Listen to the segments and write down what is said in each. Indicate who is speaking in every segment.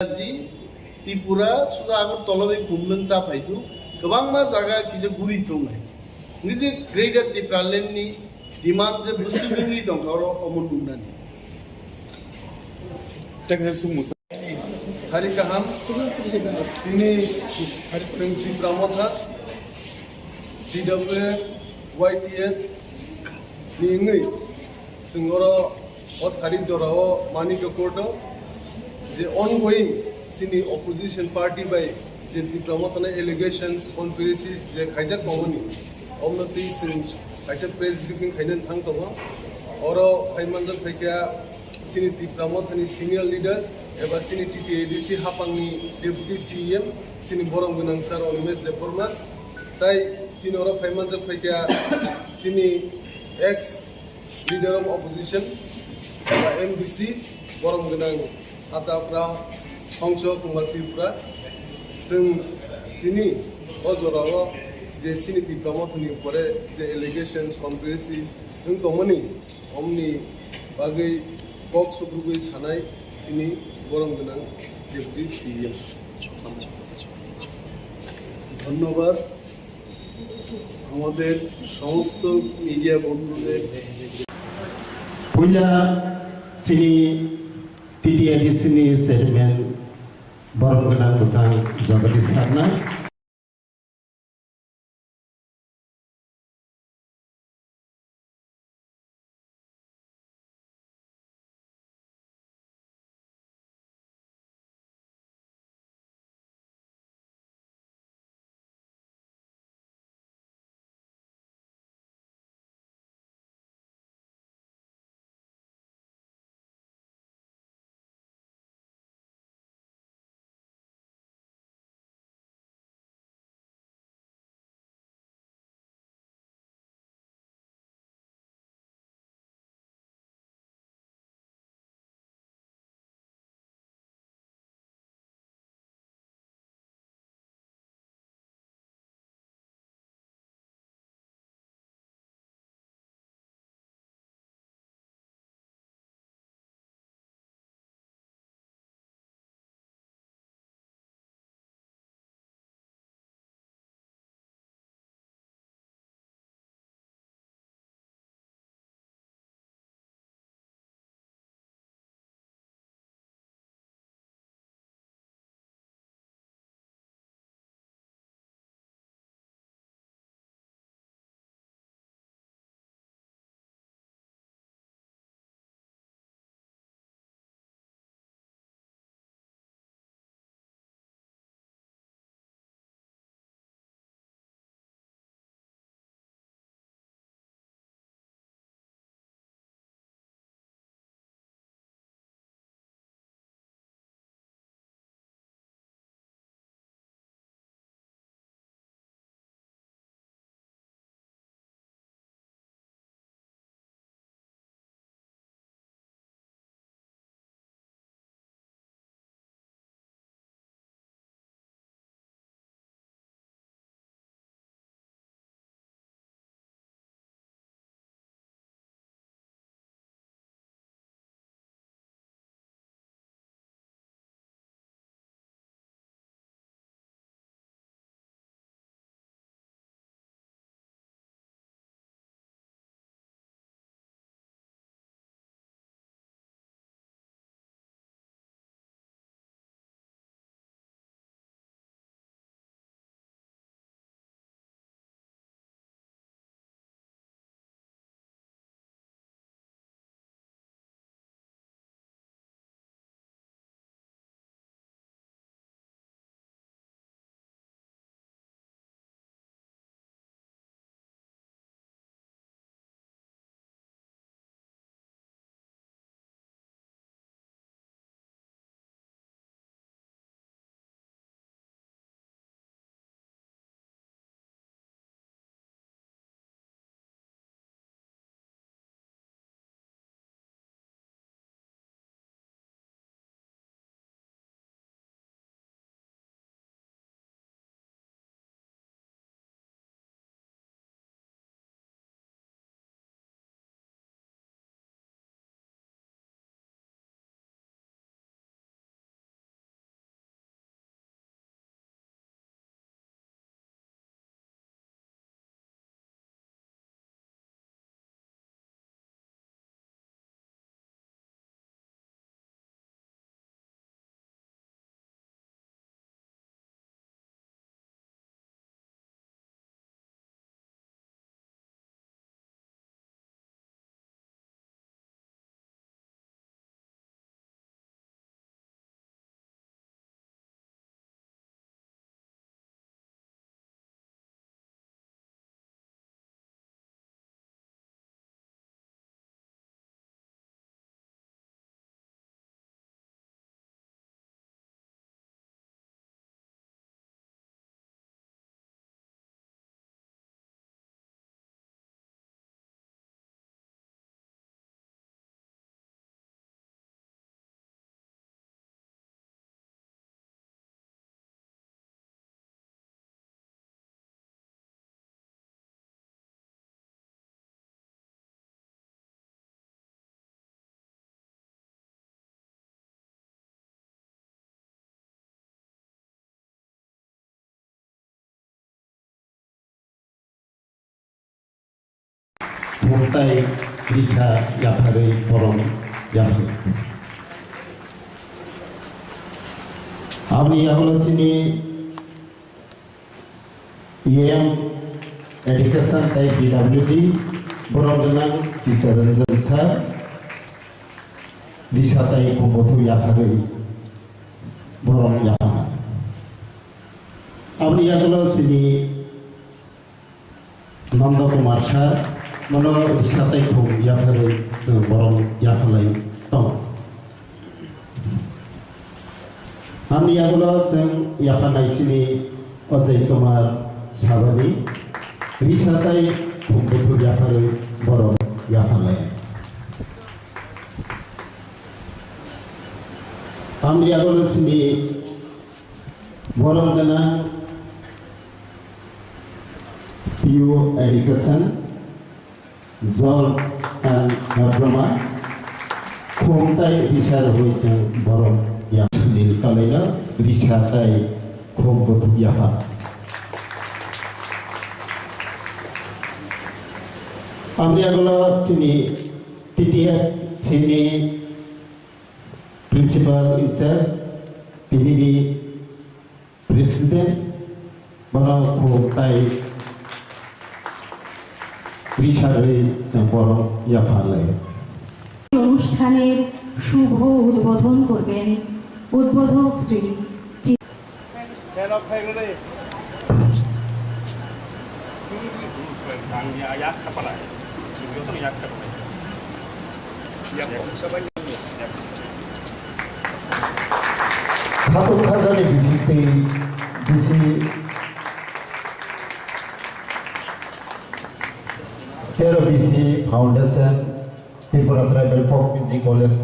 Speaker 1: त्रिपुरा सुदा आगर तलबे खुमलं ता फाइदु गोबां मा जागा किजे गुरि दंनाय निजे ग्रेटर त्रिपुरा लेन्डनि डिमान्ड जे बुसुबिंनि दंखारो अमन बुंनानै सारि गाहाम दिनै जों त्रिपुरा मथा DWA YTF नि जोंरो अ सारि जराव मानिक कोर्ट जे ongoing sini opposition party by जे त्रिपुरा allegations conspiracies जे खायजाक बावनी अमनति सिन खायसे प्रेस ब्रीफिंग खायनन थांग दङ अरो फाइमानजन फाइका सिनि त्रिपुरा सिनियर लीडर एबा सिनि TTADC हापांनि डेपुटी CM सिनि बरम गोनां सार अनिमेश देबबर्मा ताई सिनि अरो फाइमानजन फाइका सिनि एक्स लीडर ऑफ opposition एबा MDC बरम गोनां आताफ्रा हंस कुमार त्रिपुरा जों दिनै अजराव जे सिनि त्रिपुरा परे जे एलिगेशंस कन्स्पिरेसीज जों दमनि अमनि बागै बक्स ग्रुपै सानाय सिनि बरम गोनां डेपुटी CM ধন্যবাদ আমাদের সমস্ত মিডিয়া বন্ধুদের
Speaker 2: পুজা সিনি TTADC ni chairman Borong Genang Bujang Jagadish Sarna khumtai risa yaphari borom yaphi amni yagulo sini EM education tai BWD borom dengan Sitaranjan sir risa tai khumbotu yaphari borom yapana amni yagulo sini Nanda Kumar Shah Mano Risatai Khum Yaphari Jeng Borong Yaphalai Tong Ami Yagulo Jeng Yaphanai Sini Ajay Kumar Sabani Risatai Khum Betu Yaphari Borong Yaphalai Ami Yagulo Sini Borong Dana PU Education, George and Nabrama, Khumtai Risar Huijang Borong Yaphanil Kalaya, Risatai Khumbotu Yaphan. Amriagolo Sini TTF Sini Principal in charge, TDD President, Borong Khumtai
Speaker 3: অনুষ্ঠানের শুভ উদ্বোধন করবেন উদ্বোধক Shri
Speaker 2: KRBC Foundation, Tripura Tribal Folk Music College,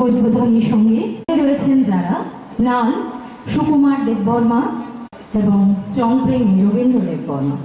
Speaker 3: উদ্বোধনীর সঙ্গে রয়েছেন যারা নাল সুকুমার দেববর্মা এবং চংপ্রেমী রবীন্দ্র দেববর্মা।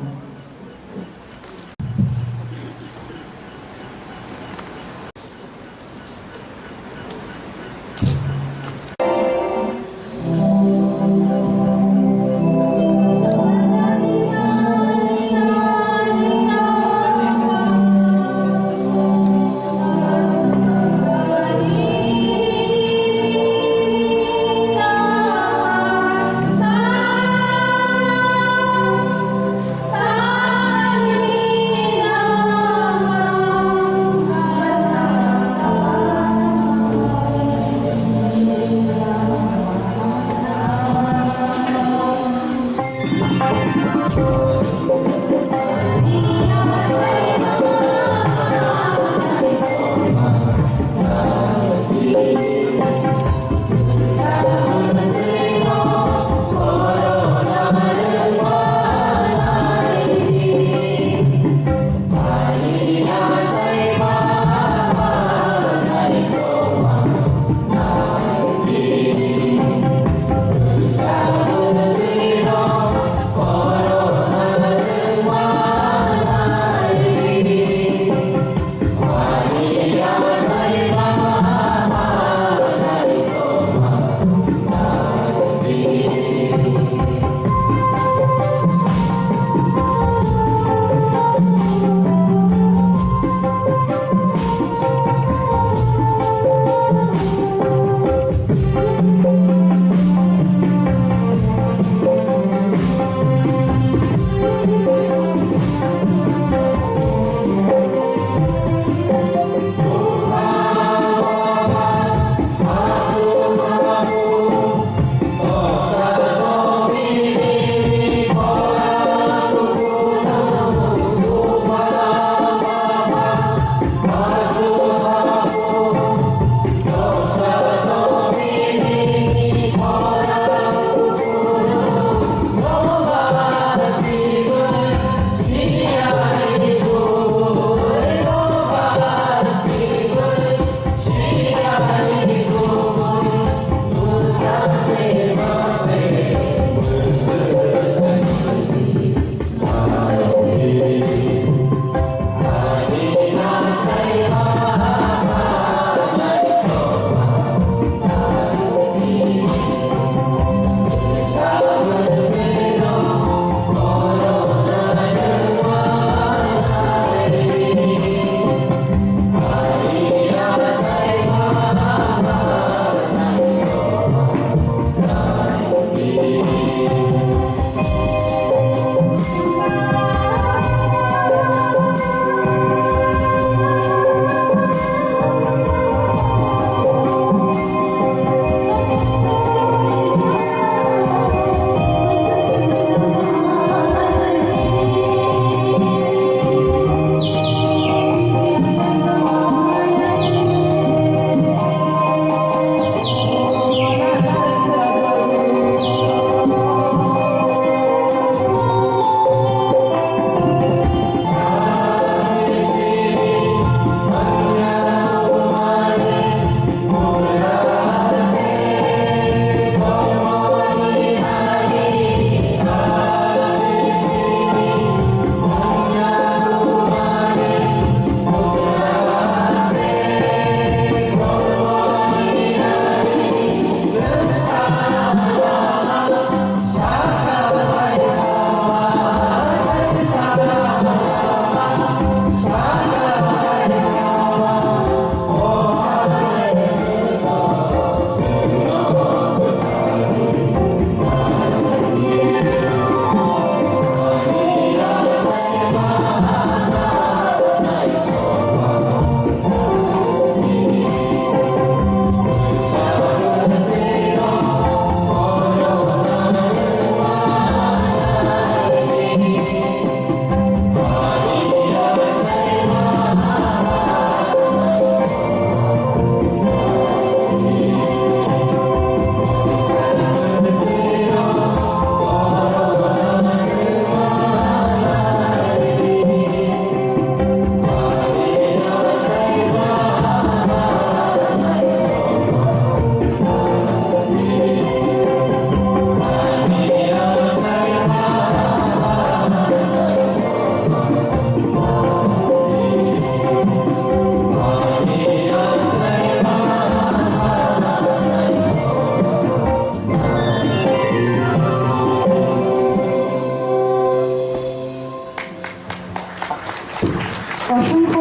Speaker 3: অসংখ্য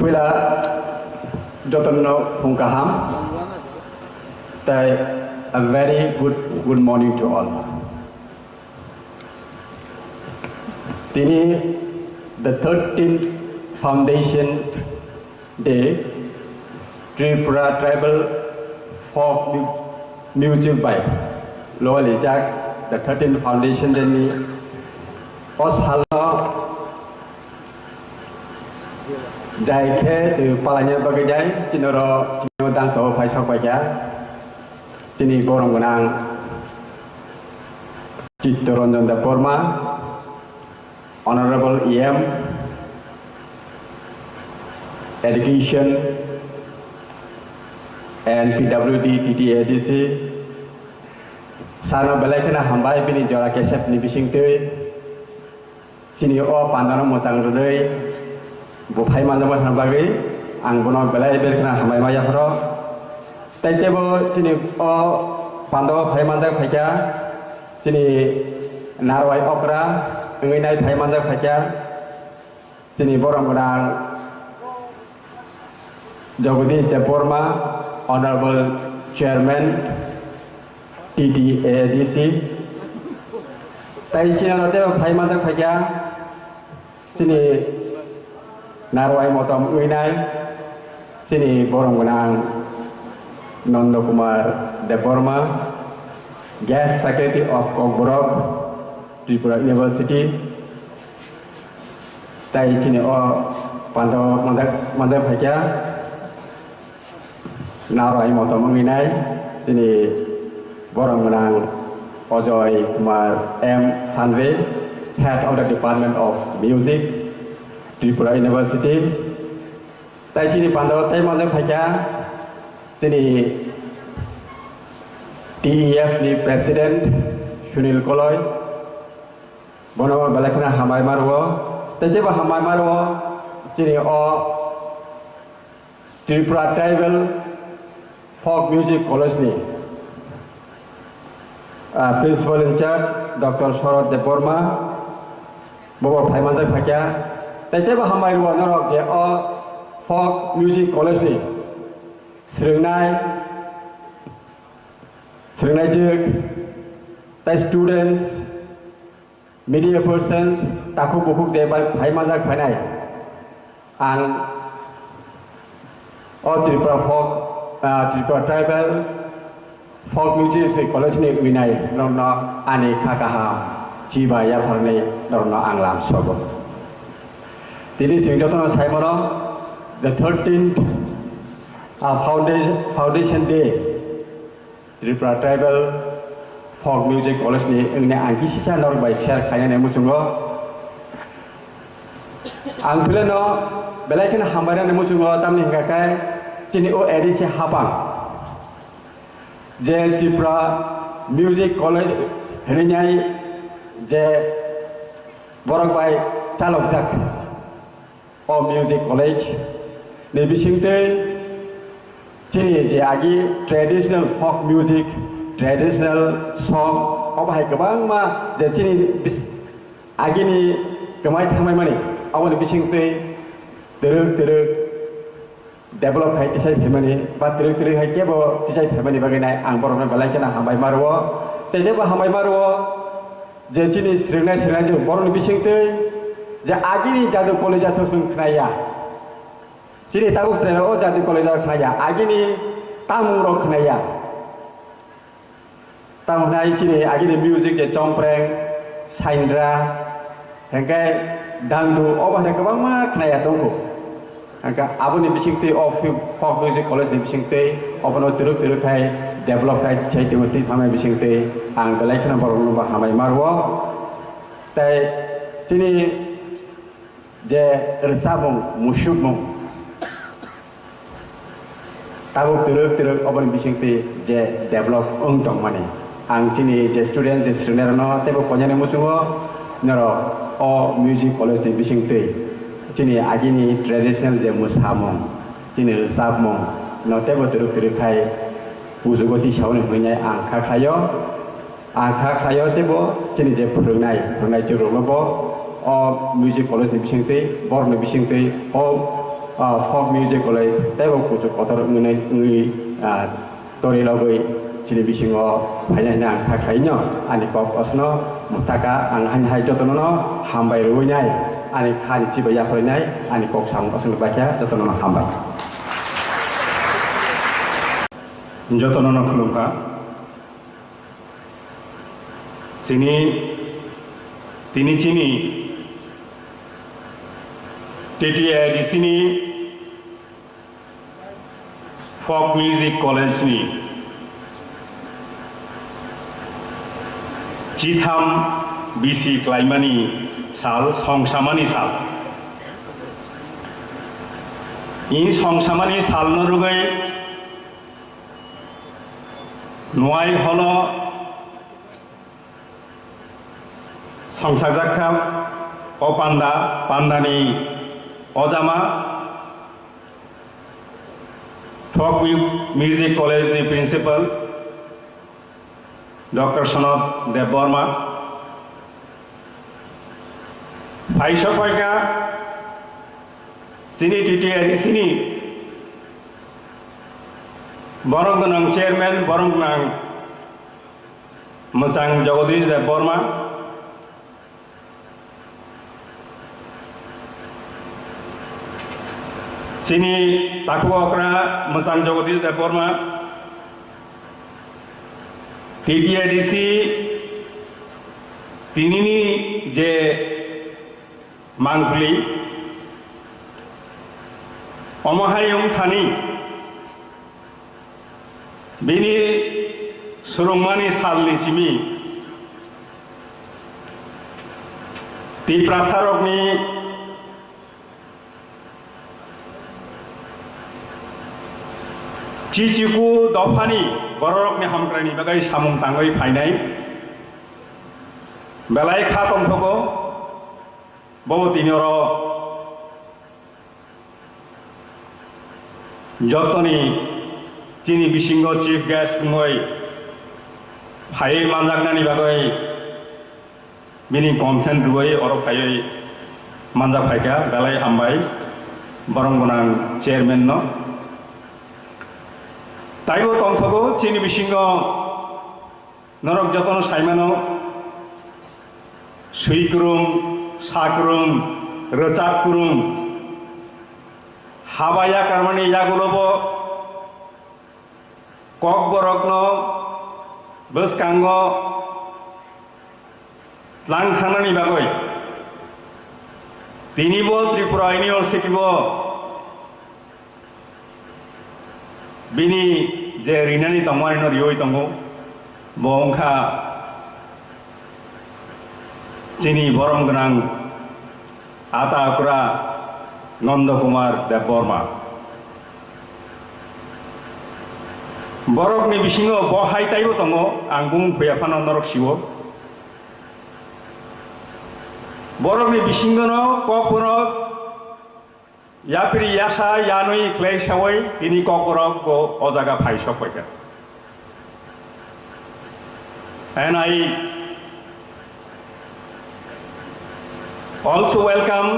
Speaker 4: Wila Jotono Pungkaham. A very good morning to all. Tini the 13th Foundation Day Tripura Tribal Folk Music by Loa Lijak the 13th Foundation Day ni Oshalo Jai ke tu palanya bagi jai cinoro dan so pai sok baca cini borong gunang Cittoranjan Debborma Honorable EM Education and PWD TTADC Sana balai kena hambai bini jora kesep ni bising tui sini o pandana musang rudai bukai mana mas nabagi ang bono balai bel kena hambai maya haro tai tebo sini o pandawa bhai manda bhaika sini narwai opera ngai bhai manda bhaika sini borong gunang Jagadish Debborma Honorable Chairman TTADC tai sini nate bhai manda bhaika sini narwai motom ngai sini borong gunang Nanda Kumar Debborma, Guest Faculty of Kogborok, Tripura University. Tai sini o pandaw mandai bhaika narai motom nginai sini borong menang Ojoy Kumar M Sanve, Head of the Department of Music, Tripura University. Tai sini pandaw tai mandai bhaika sini TEF ni President Sunil Koloy bono balakna hamai marwo tete ba hamai marwo sini o Tripura Tribal Folk Music College ni Principal in charge Dr. Sharad Debborma bobo bhai mandai bhaika tete ba hamai ro norok je o Folk Music College ni Seringai juk, tai students, media persons, taku buku de bhai majak bhanai, ang Tripura Tribal Folk Music College ni winai, norno ani kakaha, jiwa ya bharne norno anglam sobo. Tini singjotono saimoro, the 13th Foundation Day Tripura Tribal Folk Music College ni engne angki sisa lor by share kaya ne muchungo ang pileno belai kena hambara ne muchungo tamni hingga kai chini o edisi hapang je Tripura Music College herinyai je borok by chalok jak o Music College ne bisingte Chini je agi traditional folk music, traditional song, apa hai kebang ma je chini agi ni kemai thamai mani, awan bising tu teruk develop hai tisai family, ba teruk hai kebo tisai family bagai ang borong balai kena hambai marwo, tede ba hambai marwo je chini seringai je borong bising tu je agi ni jadu college asosung knaya. Jadi tahu saya oh jadi college knaya, agi ni tamu rok knaya. Tamu nai cini agi ni music je compreng, saindra, hengkai dangdu, oh bahkan kebang mah knaya tunggu. Hengkai abu ni bising ti of folk music college ni bising ti, apa no teruk hai develop hai cai tengok ti hamai bising ti, ang belai kena baru nombah hamai marwo. Tai cini je resabung musyukmung. Tahu teruk open bising ti je develop tong mani. Ang cini je student je student no tebo konya ne musungo nero o music college ti bising ti. Cini agi ni traditional je musamong. Cini sabmong no tebo teruk kai ujugo ti shaun hunyai ang kakayo आखा खायो तेबो जोंनि जे फोरोंनाय जुरुङावबो अ music कलेजनि बिसिंथै बरनि बिसिंथै अ फक मिउजिक कलेज तेबो कुचु कतर नुनाय तरिलागै जोंनि बिसिङाव फायनायनि आखा खायनो आनि कक असनो मुताका आं हाय जतननो हामबाय रुइनाय आनि खानि चिबाया फरायनाय आनि कक साम असनो बाख्या जतननो हामबाय जतननो खुलुमखा তিনি চিনি TTIDCनि फक मिउजिक कलेजनि जिथाम बिसि क्लाइमानि साल संसामानि साल इ संसामानि साल नरुगै नय हल संसाजाखा अपान्दा पान्दानि अजामा फक मिउजिक कलेजनि प्रिन्सिपाल डॉक्टर सनद देबबर्मा फाइसफाइका जिनि TTIDCनि बरं गोनां चेयरमैन बरं गोनां मोजां जगदीश देबबर्मा जिनि ताकुअक्रा मोजां जगदीश देबबर्मा TTIDC तिनिनि जे मांगुलि अमहायं थानि बिनि सुरुंमानि सालनि सिमी ती प्रासारकनि चिचिकु दफानि बररकनि हामग्रानि बागै सामुं तांगै फायनाय बेलाय खातमथगो बहुतिनिर जतनि चिनि बिसिंग चीफ गेस्ट मुङै फायै मानजागनानि बागै बिनि कमसेन्ट रुयै अर फायै मानजाग फायका बेलाय हामबाय बरं गोनां चेयरमैन न ताइबो तंथगो चिनि बिसिंग नरक जतन साइमानो सुइकुरुम साकुरुम रचाकुरुम हाबाया कारमानि यागुलोबो कक बरकनो बसकांग लां थांनानि बागै तिनिबो त्रिपुरा यूनिवर्सिटीबो बिनि जे रिनानि तंमारिनो रियोय तंगो बंखा चिनि बरम गोनां आता अकुरा नंद कुमार देबबर्मा बरकनि बिसिङाव बहाय ताइबो दङो आं बुंफैयाफानो नरक सिवो बरकनि बिसिङावनो ककबरक यापिरि यासा यानुई क्लेय सावै तिनि ककबरक को अजागा फाइसफायका and I also welcome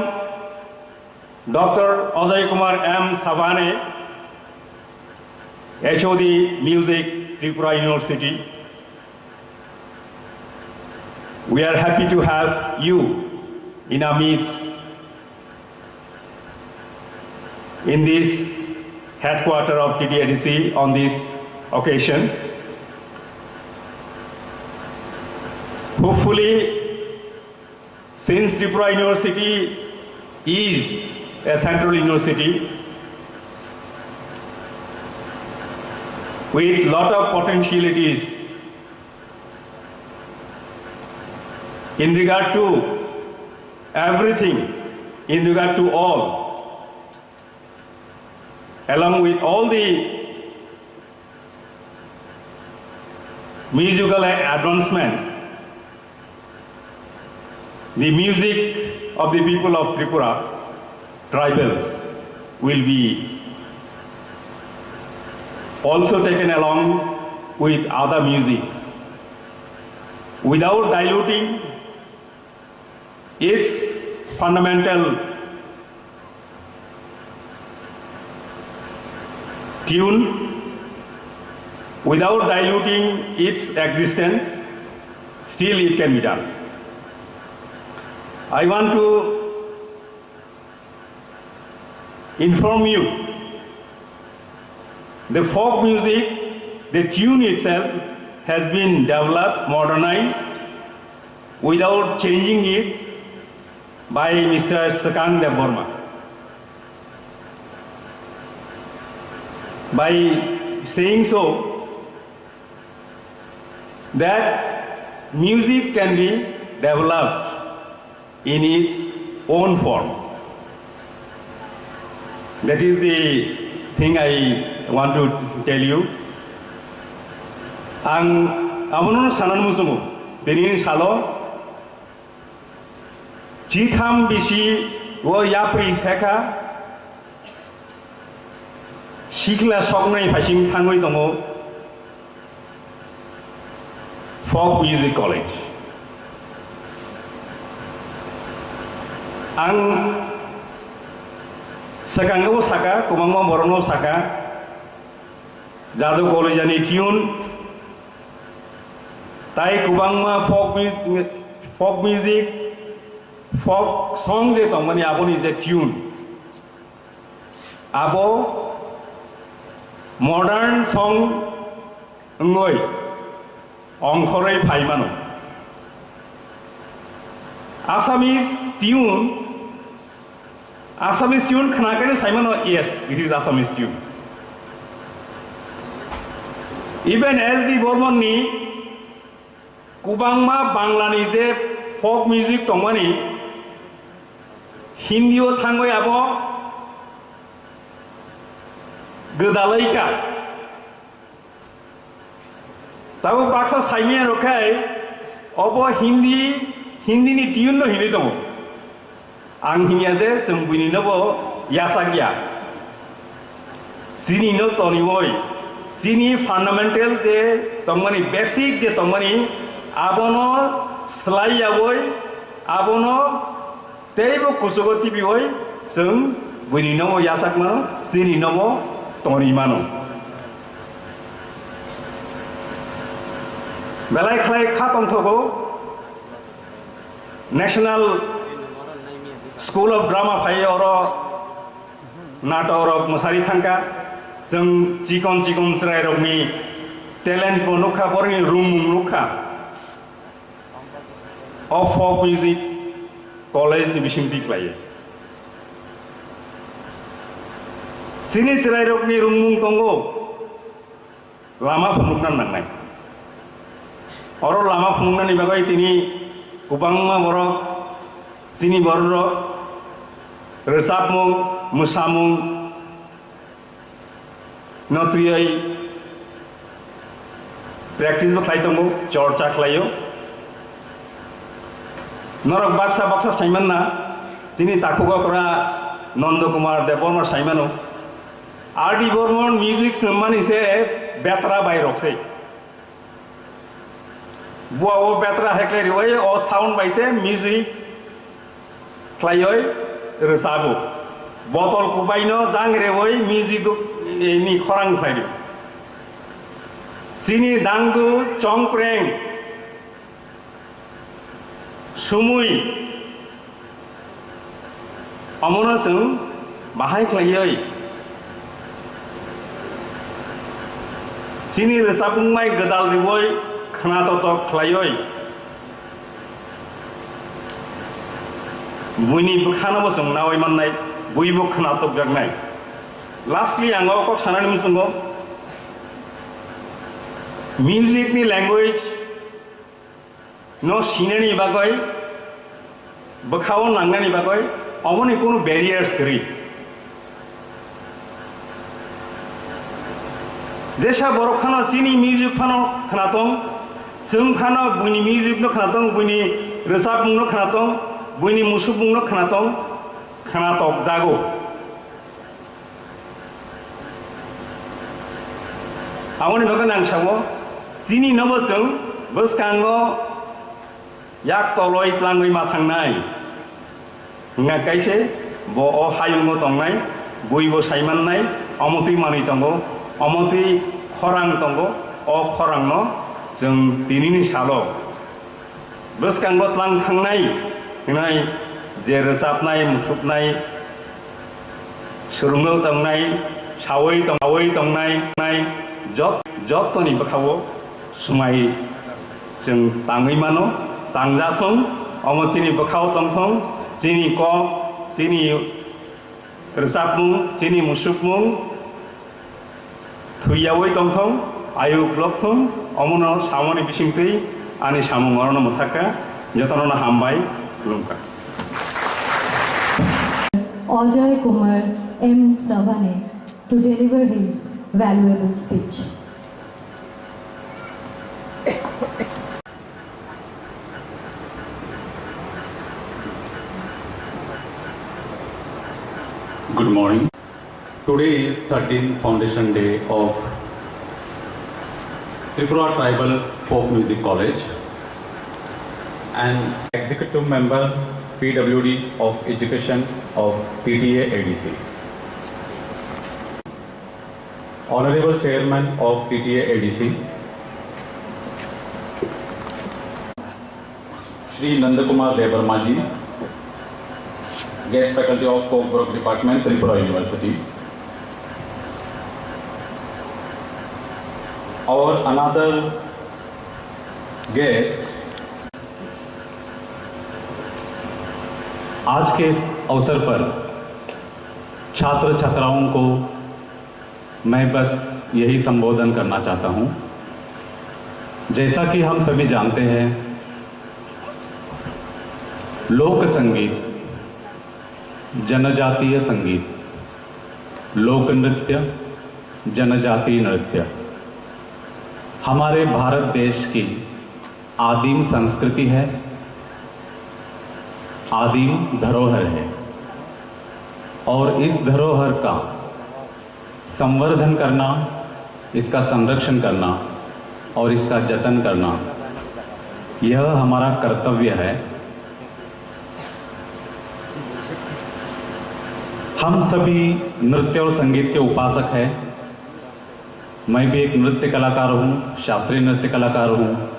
Speaker 4: Dr. Ajay Kumar M. Savane, HOD Music, Tripura University. We are happy to have you in our midst in this headquarters of TTIDC on this occasion. Hopefully, since Tripura University is a central university with lot of potentialities in regard to everything, in regard to all, along with all the musical advancement, the music of the people of Tripura, tribals, will be also taken along with other musics. without diluting its fundamental tune, without diluting its existence, still it can be done. I want to inform you, the folk music, the tune itself has been developed, modernized, without changing it by Mr. Sakang Debborma. By saying so, that music can be developed in its own form. That is the thing I want to tell you. Ang abono sanan musumu benin salo jitham bisi wo yapri seka sikla sognai phasing thangoi tongo folk music college. Ang sakanggo saka kumangmo borono saka jadu college ani tune tai kubangma folk music folk song je tongmani aboni je tune abo modern song ngoi ongkhorei phaimano Assamese tune khanakane saimano. Yes, it is Assamese tune. Even S.D. Burman ni kubangma Banglani je folk music tongmani Hindio thangoi abo gedalaika tabo baksa saimia rokai obo Hindi ni tune no hini tongo ang hinya je chungbuini no bo yasagya sini no toni boy sini fundamental je tongmani basic je tongmani abono slai aboy abono teibo kusugoti bioi sung buini no yasak mano sini no mo toni mano belai khlai khatong thogo National School of Drama Phai oro nato oro musari thangka jeng chikon serai rokni talent bo nukha borni room nukha of folk music college ni bising diklai sini serai rokni room tongo lama phunuknan nangnai oro lama phunuknan ni bagai tini kubangma borok sini borok resapmung musamung notriyai practice bo khlai tongo chorcha khlaio norok baksa saiman na tini takuga kora Nanda Kumar Debborma saimano R.D. Burman music sammani se betra by roxei Bua o betra hekle riwai o sound by se music klayoi resabu botol kubaino jang rewoi music ni khorang khlai sini dangdu chongpreng sumui amona sung bahai klayoi sini resapung mai gadal riwoi khana to klayoi buini bukhana bo sung nawai mannai bui bo khana to jagnai lastly ango ko sanani musungo music ni language no sinani bagoi bakhaw nangani bagoi amoni kono barriers kari Desha borokano sini music phano khanatong sung phano buini music no khanatong buini resap mung no khanatong buini musuk mung no khanatong khanatok jago awoni bagan ang sawo sini nobo sung boskango yak toloi tlangoi ma thangnai nga kaise bo o hayungo tongnai buibo saimannai amotui manui tongo amotui khorang tongo o khorangno जों दिनैनि सालो बसकांगो तलां थांनाय नोंनाय जे रोजाबनाय मुसुरनाय सुरुङो तंनाय सावै तंनाय जतनि बखावो सुमाय जों ताङै मानो तांजाथों अमथिनि बखाव तंथों जिनि क जिनि रोजाबमुं जिनि मुसुरमुं थुयावै तंथों आयु ब्लकथों अमनो सामनि बिसिंतै आनि सामु मरन मथाका जतनना हामबाय खुलुमका
Speaker 3: Ajay Kumar M. Savane to deliver his valuable speech.
Speaker 5: Good morning. Today is 13th Foundation Day of Tripura Tribal Folk Music College and Executive Member PWD of Education of PTA ADC. Honorable Chairman of PTA ADC, Shri Nandakumar Debarma ji, Guest Faculty of Folk Work Department, Tripura University. Our another guest, आज के इस अवसर पर छात्र छात्राओं को मैं बस यही संबोधन करना चाहता हूं। जैसा कि हम सभी जानते हैं, लोक संगीत, जनजातीय संगीत, लोक नृत्य, जनजातीय नृत्य हमारे भारत देश की आदिम संस्कृति है, आदिम धरोहर है और इस धरोहर का संवर्धन करना, इसका संरक्षण करना और इसका जतन करना यह हमारा कर्तव्य है। हम सभी नृत्य और संगीत के उपासक हैं। मैं भी एक नृत्य कलाकार हूँ, शास्त्रीय नृत्य कलाकार हूँ।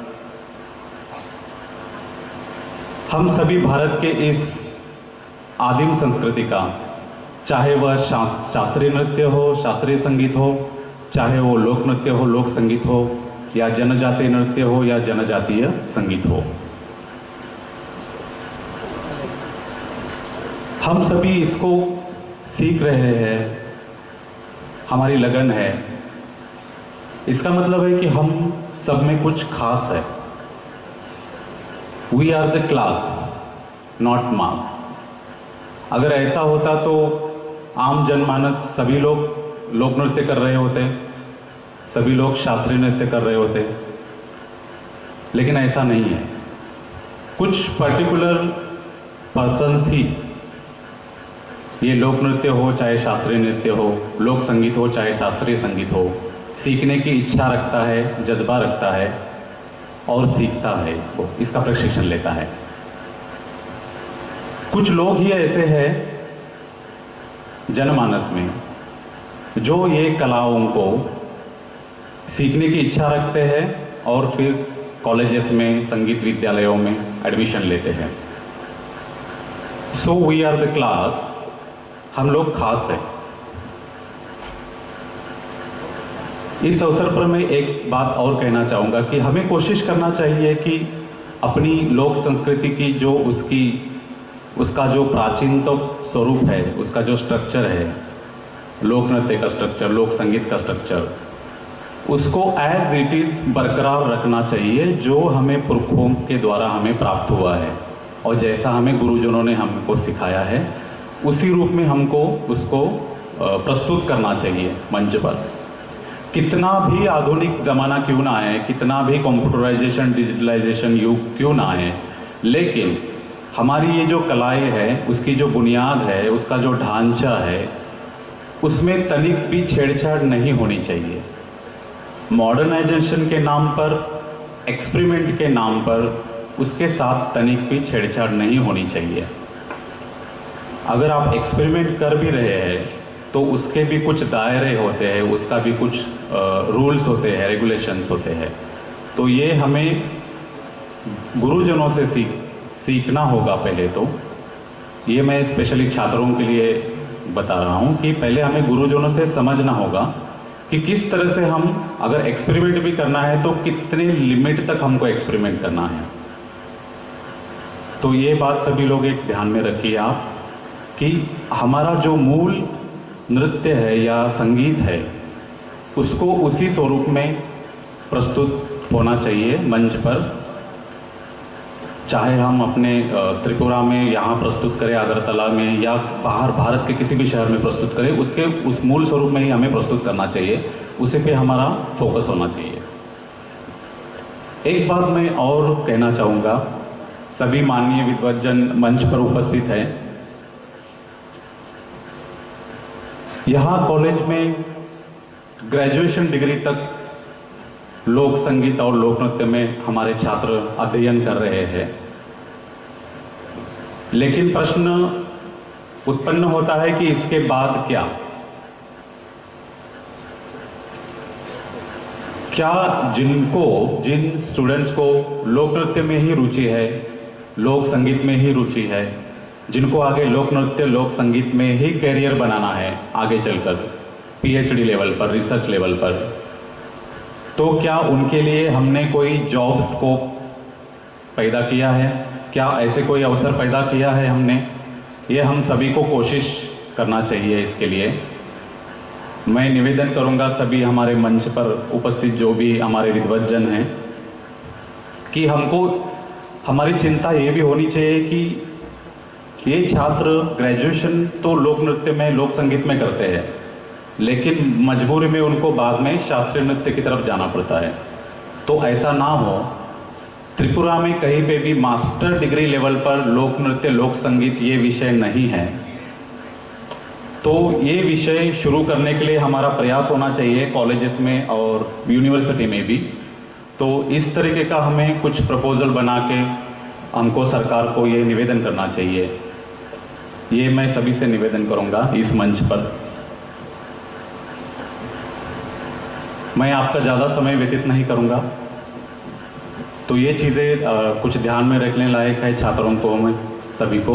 Speaker 5: हम सभी भारत के इस आदिम संस्कृति का, चाहे वह शास्त्रीय नृत्य हो, शास्त्रीय संगीत हो, चाहे वो लोक नृत्य हो, लोक संगीत हो, या जनजातीय नृत्य हो या जनजातीय संगीत हो, हम सभी इसको सीख रहे हैं। हमारी लगन है। इसका मतलब है कि हम सब में कुछ खास है। We are the class, not mass. अगर ऐसा होता तो आम जनमानस सभी लोग लोक नृत्य कर रहे होते, सभी लोग शास्त्रीय नृत्य कर रहे होते, लेकिन ऐसा नहीं है। कुछ पर्टिकुलर पर्सन्स ही, ये लोक नृत्य हो चाहे शास्त्रीय नृत्य हो, लोक संगीत हो चाहे शास्त्रीय संगीत हो, सीखने की इच्छा रखता है, जज्बा रखता है और सीखता है इसको, इसका प्रशिक्षण लेता है। कुछ लोग ही ऐसे हैं जनमानस में जो ये कलाओं को सीखने की इच्छा रखते हैं और फिर कॉलेजेस में, संगीत विद्यालयों में एडमिशन लेते हैं। So we are the class, हम लोग खास हैं। इस अवसर पर मैं एक बात और कहना चाहूँगा कि हमें कोशिश करना चाहिए कि अपनी लोक संस्कृति की जो उसका जो प्राचीन तो स्वरूप है, उसका जो स्ट्रक्चर है, लोक नृत्य का स्ट्रक्चर, लोक संगीत का स्ट्रक्चर, उसको एज इट इज बरकरार रखना चाहिए, जो हमें पुरखों के द्वारा हमें प्राप्त हुआ है और जैसा हमें गुरुजनों ने हमको सिखाया है, उसी रूप में हमको उसको प्रस्तुत करना चाहिए मंच पर। कितना भी आधुनिक ज़माना क्यों ना आए, कितना भी कंप्यूटराइजेशन, डिजिटलाइजेशन युग क्यों ना आए, लेकिन हमारी ये जो कलाएं हैं, उसकी जो बुनियाद है, उसका जो ढांचा है, उसमें तनिक भी छेड़छाड़ नहीं होनी चाहिए। मॉडर्नाइजेशन के नाम पर, एक्सपेरिमेंट के नाम पर उसके साथ तनिक भी छेड़छाड़ नहीं होनी चाहिए। अगर आप एक्सपेरिमेंट कर भी रहे हैं तो उसके भी कुछ दायरे होते हैं, उसका भी कुछ रूल्स होते हैं, रेगुलेशंस होते हैं। तो ये हमें गुरुजनों से सीखना होगा पहले। तो ये मैं स्पेशली छात्रों के लिए बता रहा हूँ कि पहले हमें गुरुजनों से समझना होगा कि किस तरह से हम अगर एक्सपेरिमेंट भी करना है तो कितने लिमिट तक हमको एक्सपेरिमेंट करना है। तो ये बात सभी लोग एक ध्यान में रखिए आप कि हमारा जो मूल नृत्य है या संगीत है उसको उसी स्वरूप में प्रस्तुत होना चाहिए मंच पर, चाहे हम अपने त्रिपुरा में यहाँ प्रस्तुत करें, अगरतला में, या बाहर भारत के किसी भी शहर में प्रस्तुत करें, उसके उस मूल स्वरूप में ही हमें प्रस्तुत करना चाहिए, उसी पे हमारा फोकस होना चाहिए। एक बात मैं और कहना चाहूँगा, सभी माननीय विद्वज्जन मंच पर उपस्थित हैं। यहाँ कॉलेज में ग्रेजुएशन डिग्री तक लोक संगीत और लोक नृत्य में हमारे छात्र अध्ययन कर रहे हैं, लेकिन प्रश्न उत्पन्न होता है कि इसके बाद क्या? जिन स्टूडेंट्स को लोक नृत्य में ही रुचि है, लोक संगीत में ही रुचि है, जिनको आगे लोक नृत्य लोक संगीत में ही कैरियर बनाना है आगे चलकर पीएचडी लेवल पर, रिसर्च लेवल पर, तो क्या उनके लिए हमने कोई जॉब स्कोप पैदा किया है? क्या ऐसे कोई अवसर पैदा किया है हमने? ये हम सभी को कोशिश करना चाहिए। इसके लिए मैं निवेदन करूंगा सभी हमारे मंच पर उपस्थित जो भी हमारे विद्वज्जन हैं कि हमको हमारी चिंता ये भी होनी चाहिए कि ये छात्र ग्रेजुएशन तो लोक नृत्य में, लोक संगीत में करते हैं, लेकिन मजबूरी में उनको बाद में शास्त्रीय नृत्य की तरफ जाना पड़ता है। तो ऐसा ना हो, त्रिपुरा में कहीं पे भी मास्टर डिग्री लेवल पर लोक नृत्य लोक संगीत ये विषय नहीं है। तो ये विषय शुरू करने के लिए हमारा प्रयास होना चाहिए कॉलेजेस में और यूनिवर्सिटी में भी। तो इस तरीके का हमें कुछ प्रपोजल बना के हमको सरकार को ये निवेदन करना चाहिए। ये मैं सभी से निवेदन करूंगा इस मंच पर। मैं आपका ज़्यादा समय व्यतीत नहीं करूंगा। तो ये चीज़ें कुछ ध्यान में रखने लायक है छात्रों को, मैं सभी को।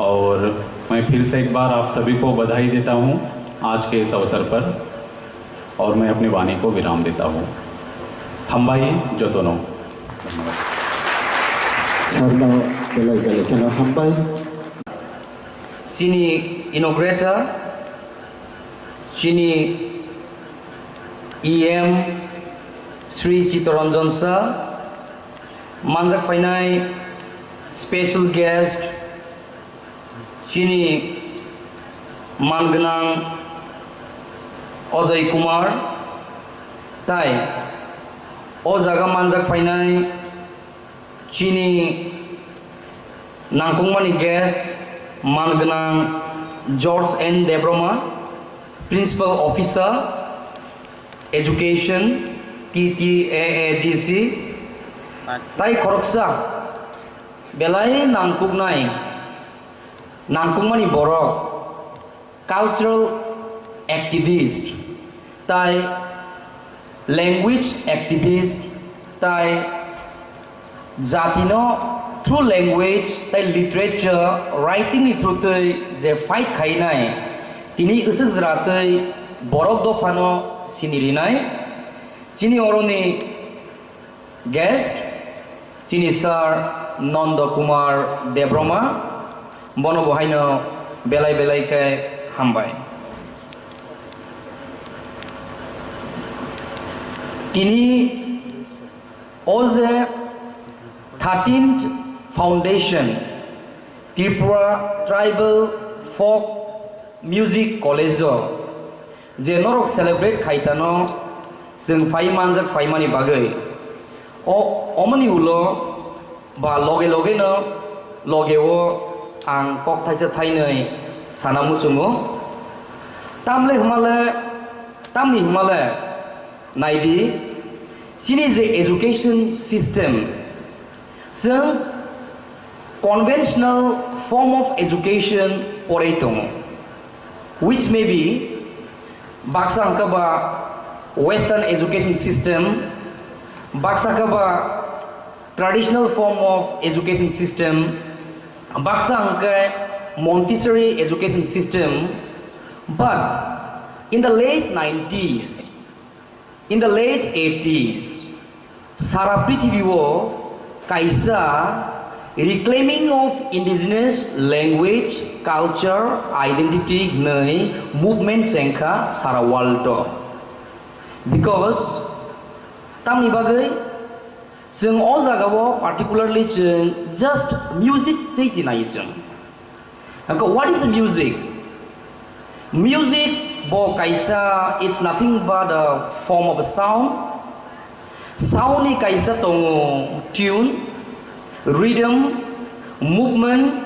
Speaker 5: और मैं फिर से एक बार आप सभी को बधाई देता हूँ आज के इस अवसर पर, और मैं अपनी वाणी को विराम देता हूँ। हम्बाई जोतोनो।
Speaker 6: Sini inaugurator, sini EM Sri Chitaranjan Sir, manjak fainai special guest, sini manganang Ajay Kumar, tai o jaga manjak fainai sini nangkungmani guest manganang George N. Debroma, Principal Officer, Education, TTAADC, tai koroksa, belai nangkungnai, nangkungmani borok, cultural activist, tai language activist, tai Zatino through language, tai literature, writing ni through je fight khainai, tini usuk zratai borok dofano sinirinai, sini oroni guest, sini Sir Nanda Kumar Debroma, bono bohaino belai belai kai hambai. Tini oze 13th Foundation Tripura Tribal Folk Music College je norok celebrate khaitano जों phi मानजक फाइमानि बागै अमनि उलो बा लगे लगे न लगेओ आं कक थाइसे थाइनै सानामु चुङो तामले हमाले तामनि हमाले नाइदि सिनि जे education system Seng conventional form of education porai tongo, which may be baksa angkaba Western education system, baksa angkaba traditional form of education system, baksa angka Montessori education system. But in the late 90s, in the late 80s, Sara Prithibiwo kaisa reclaiming of indigenous language, culture, identity nei movement cengka Sara Waldo. Because tamni bagai jeng o jagawo particularly jeng just music tei sinai jeng. What is music? Music bo kaisa it's nothing but a form of a sound. Sound ni kaisa tongo tune, rhythm, movement,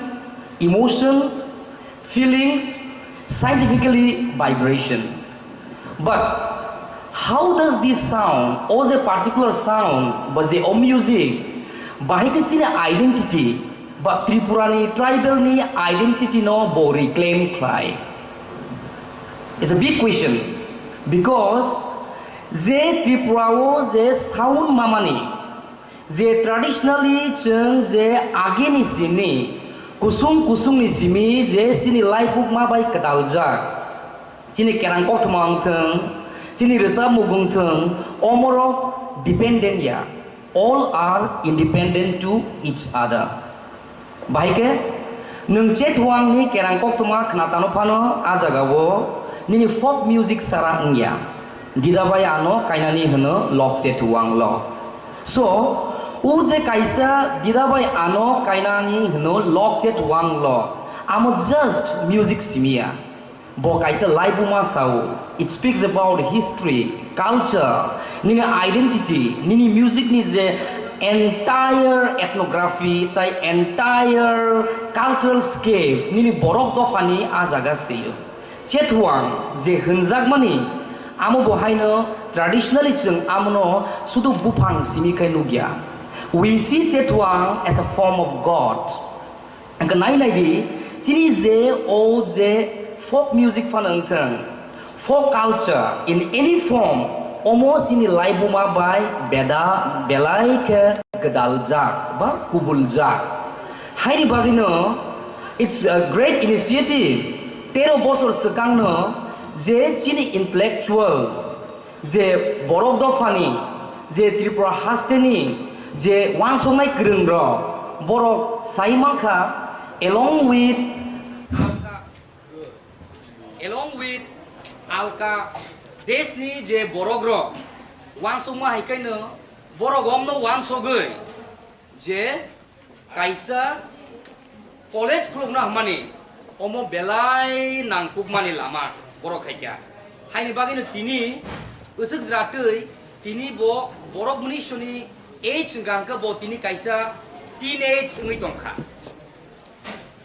Speaker 6: emotion, feelings, scientifically vibration. But how does this sound or the particular sound but the music bahai sini identity but Tripurani tribal ni identity no bo reclaim cry. It's a big question because the Tripura the sound mamani the traditionally cheng the ageni sini kusung ni simi the sini laipuk mabai kadalja sini kerangkok temang teng sini resab mugung teng omorok dependent ya, all are independent to each other. Baik nung cet wang ni kerangkok tuma kenatano pano ajagawo nini folk music sarang ya didabai ano kainani heno lok cet wang lo. So uje kaisa didabai ano kainani heno lok cet wang lo amo just music simia bo kaisa laibuma sau. It speaks about history, culture, nini identity, nini music ni je entire ethnography, tai entire cultural scape, nini borok dofani ajaga seyo. Cethuang je henjak mani, amo bohaino traditionally jeng amno sudu bupang simi kai nugya. We see Cethuang as a form of God. Ang kanai lagi, sini je o je folk music fananteng, folk culture in any form. Omo sini laibuma bai beda belai ke gedaljak ba kubuljak. Hai bagino, it's a great initiative. 13 bosor sekangno je sini intellectual, je borok dofani, je Tripura hasteni, je wansongai gerengro, borok saimangka along with alka desni je borogro wansoma haikaino borogomno wansogoi je kaisa college klubna hamani omo belai nangkuk mani lama borok haika haini bagino tini usuk zratui tini bo borok muni shoni age ngangka bo tini kaisa teenage ngi tongkha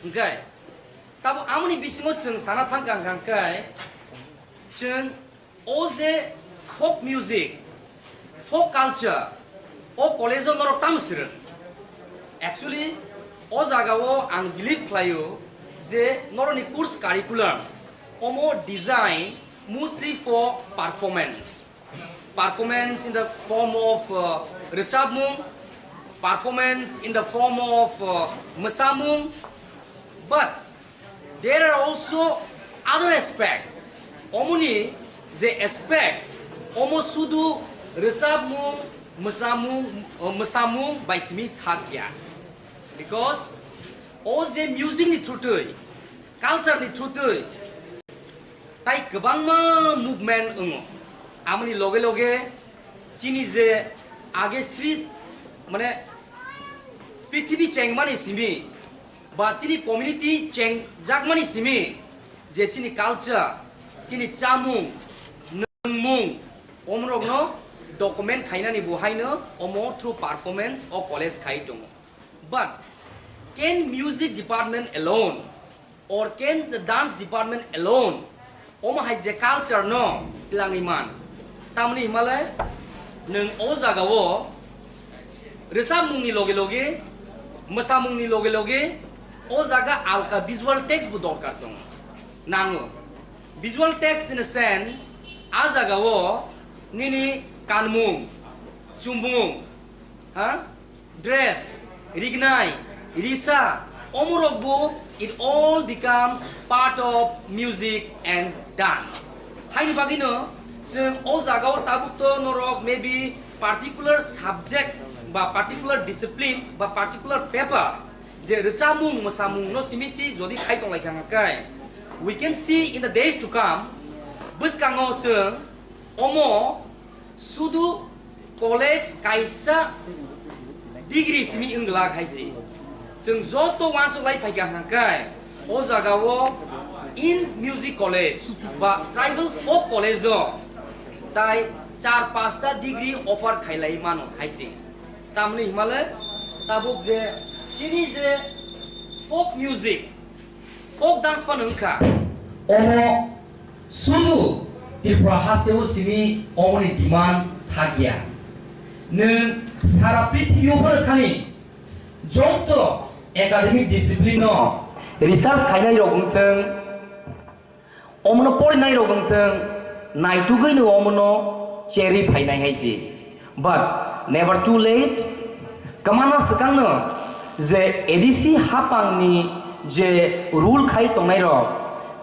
Speaker 6: ngai tabu amuni bisingo jeng sana thangkang kangkai jeng oze folk music, folk culture, o college noro tamsir. Actually, o jagao ang believe playo je noro ni course curriculum, omo design mostly for performance. Performance in the form of rechabmung, performance in the form of mesamung, but there are also other aspects. Omuni the aspect omo sudu resabmung mesamung by simi thakya because all the music ni trutui culture ni trutui tai kebangma movement ungo amni loge sini je age sri mane prithibi chengmani simi ba sini community cheng jagmani simi je sini culture sini chamung mung omrogno document khainani buhaino omo through performance or college khai tongo. But can music department alone or can the dance department alone omo hai je culture no tilangiman tamni himalay nung o jagawo resab mungni loge mesamung ni loge loge o jaga alka visual text bu dorkar dong nango visual text in a sense a jaga o nini kanmung chumbung ha dress rignai risa omorokbo it all becomes part of music and dance haini bagino जों ओ जागाव ताबुकतो नरक maybe particular subject ba particular discipline ba particular paper je recamung mosamung no simisi jodi khaitong laikang kai we can see in the days to come buskango जों omo sudu college kaisa degree simi ingla khaisi जों joto wanso lai paigang kai o jagawo in music college ba tribal folk college তাই 4-5টা degree offer খাইলাই মানো খাইছি তামনি হিমালে তাবুক যে চিনি যে folk music folk dance পানংখা অমো সুলু ত্রিপুরা হাসতেও সিনি অমনি ডিমান্ড থাকিয়া নों সারা পৃথিবীयाव খালি যত একাডেমিক ডিসিপ্লিনও রিসার্চ খাইনাय रगंथों अमनो फरायनाय रगंथों नाइटुगै नो अमनो चेरी फाइनाय हायसि but never too late कमाना सकांनो जे एडिसि हापांनि जे रुल खाइ तंनाय र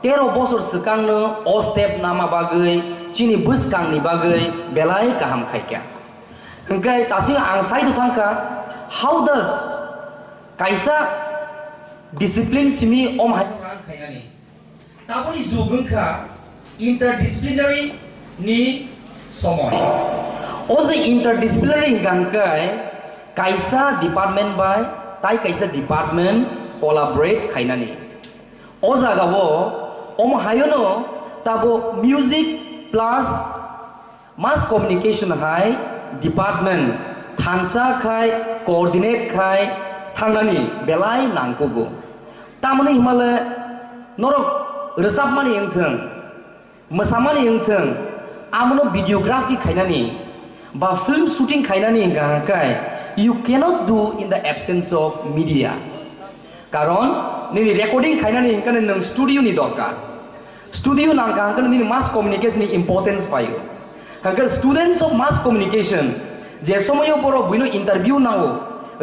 Speaker 6: 13 बছर सकांनो अ स्टेप नामा बागै चिनि बुसकांनि बागै बेलाय गाहाम खायका हंकाय तासि आं साइदु थांका how does कायसा डिसिप्लिन सिमि अम हाय खायनानि ताबनि जुगंखा interdisciplinary ni somoy o je interdisciplinary gangkai kaisa department by tai kaisa department collaborate khainani o jagawo om hayono tabo music plus mass communication hai department thansa khai coordinate khai thangnani belai nangkogo tamani himale norok resapmani engtheng mosamani engtheng amono videography khainani ba film shooting khainani gangkai you cannot do in the absence of media karon nini recording khainani kane nang studio ni dorkar studio nang kane nini mass communication ni importance payo hangka students of mass communication je somoyo poro buino interview nao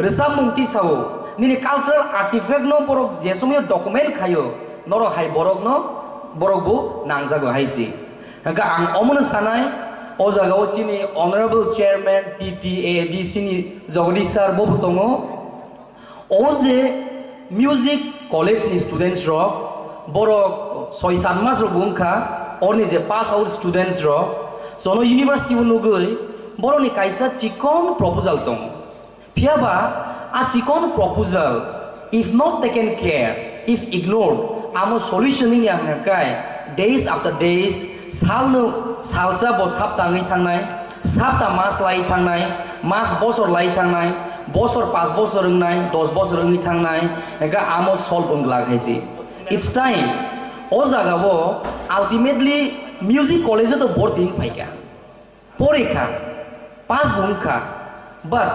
Speaker 6: resap mungti sao nini cultural artifact no poro je somoyo document khayo noro hai borok no borokbu nangjago haisi hangka ang omono sanai o jagao chini honorable chairman TTADC ni jogdi sir bobu tongo o je music college ni students ro borok 6-7 mas ro bungkha orni je pass out students ro sono university unugui boroni kaisa chikon proposal tong phiaba a chikon proposal if not taken care if ignored amo solutioning yang kai days after days salno salsa bo saptangi thangnai sapta mas lai thangnai mas bosor lai thangnai bosor 5 bosor ngai 10 bosor ngi thangnai ega amo solve ungla khaisi it's time o jagabo ultimately music college to boarding phaika porikha pas bungkha but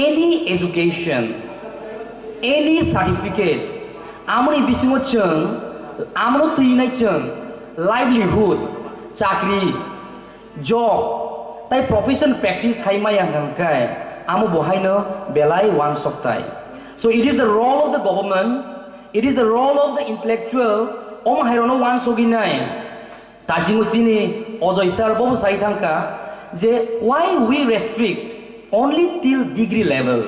Speaker 6: any education any certificate amoni bisingo cheng amno tuinai cheng livelihood chakri job tai profession practice khaima yang hangkai amu bohaino belai one soktai so it is the role of the government it is the role of the intellectual om hairono one soginai tajingu chini ojoi sir bobu sai thangka je why we restrict only till degree level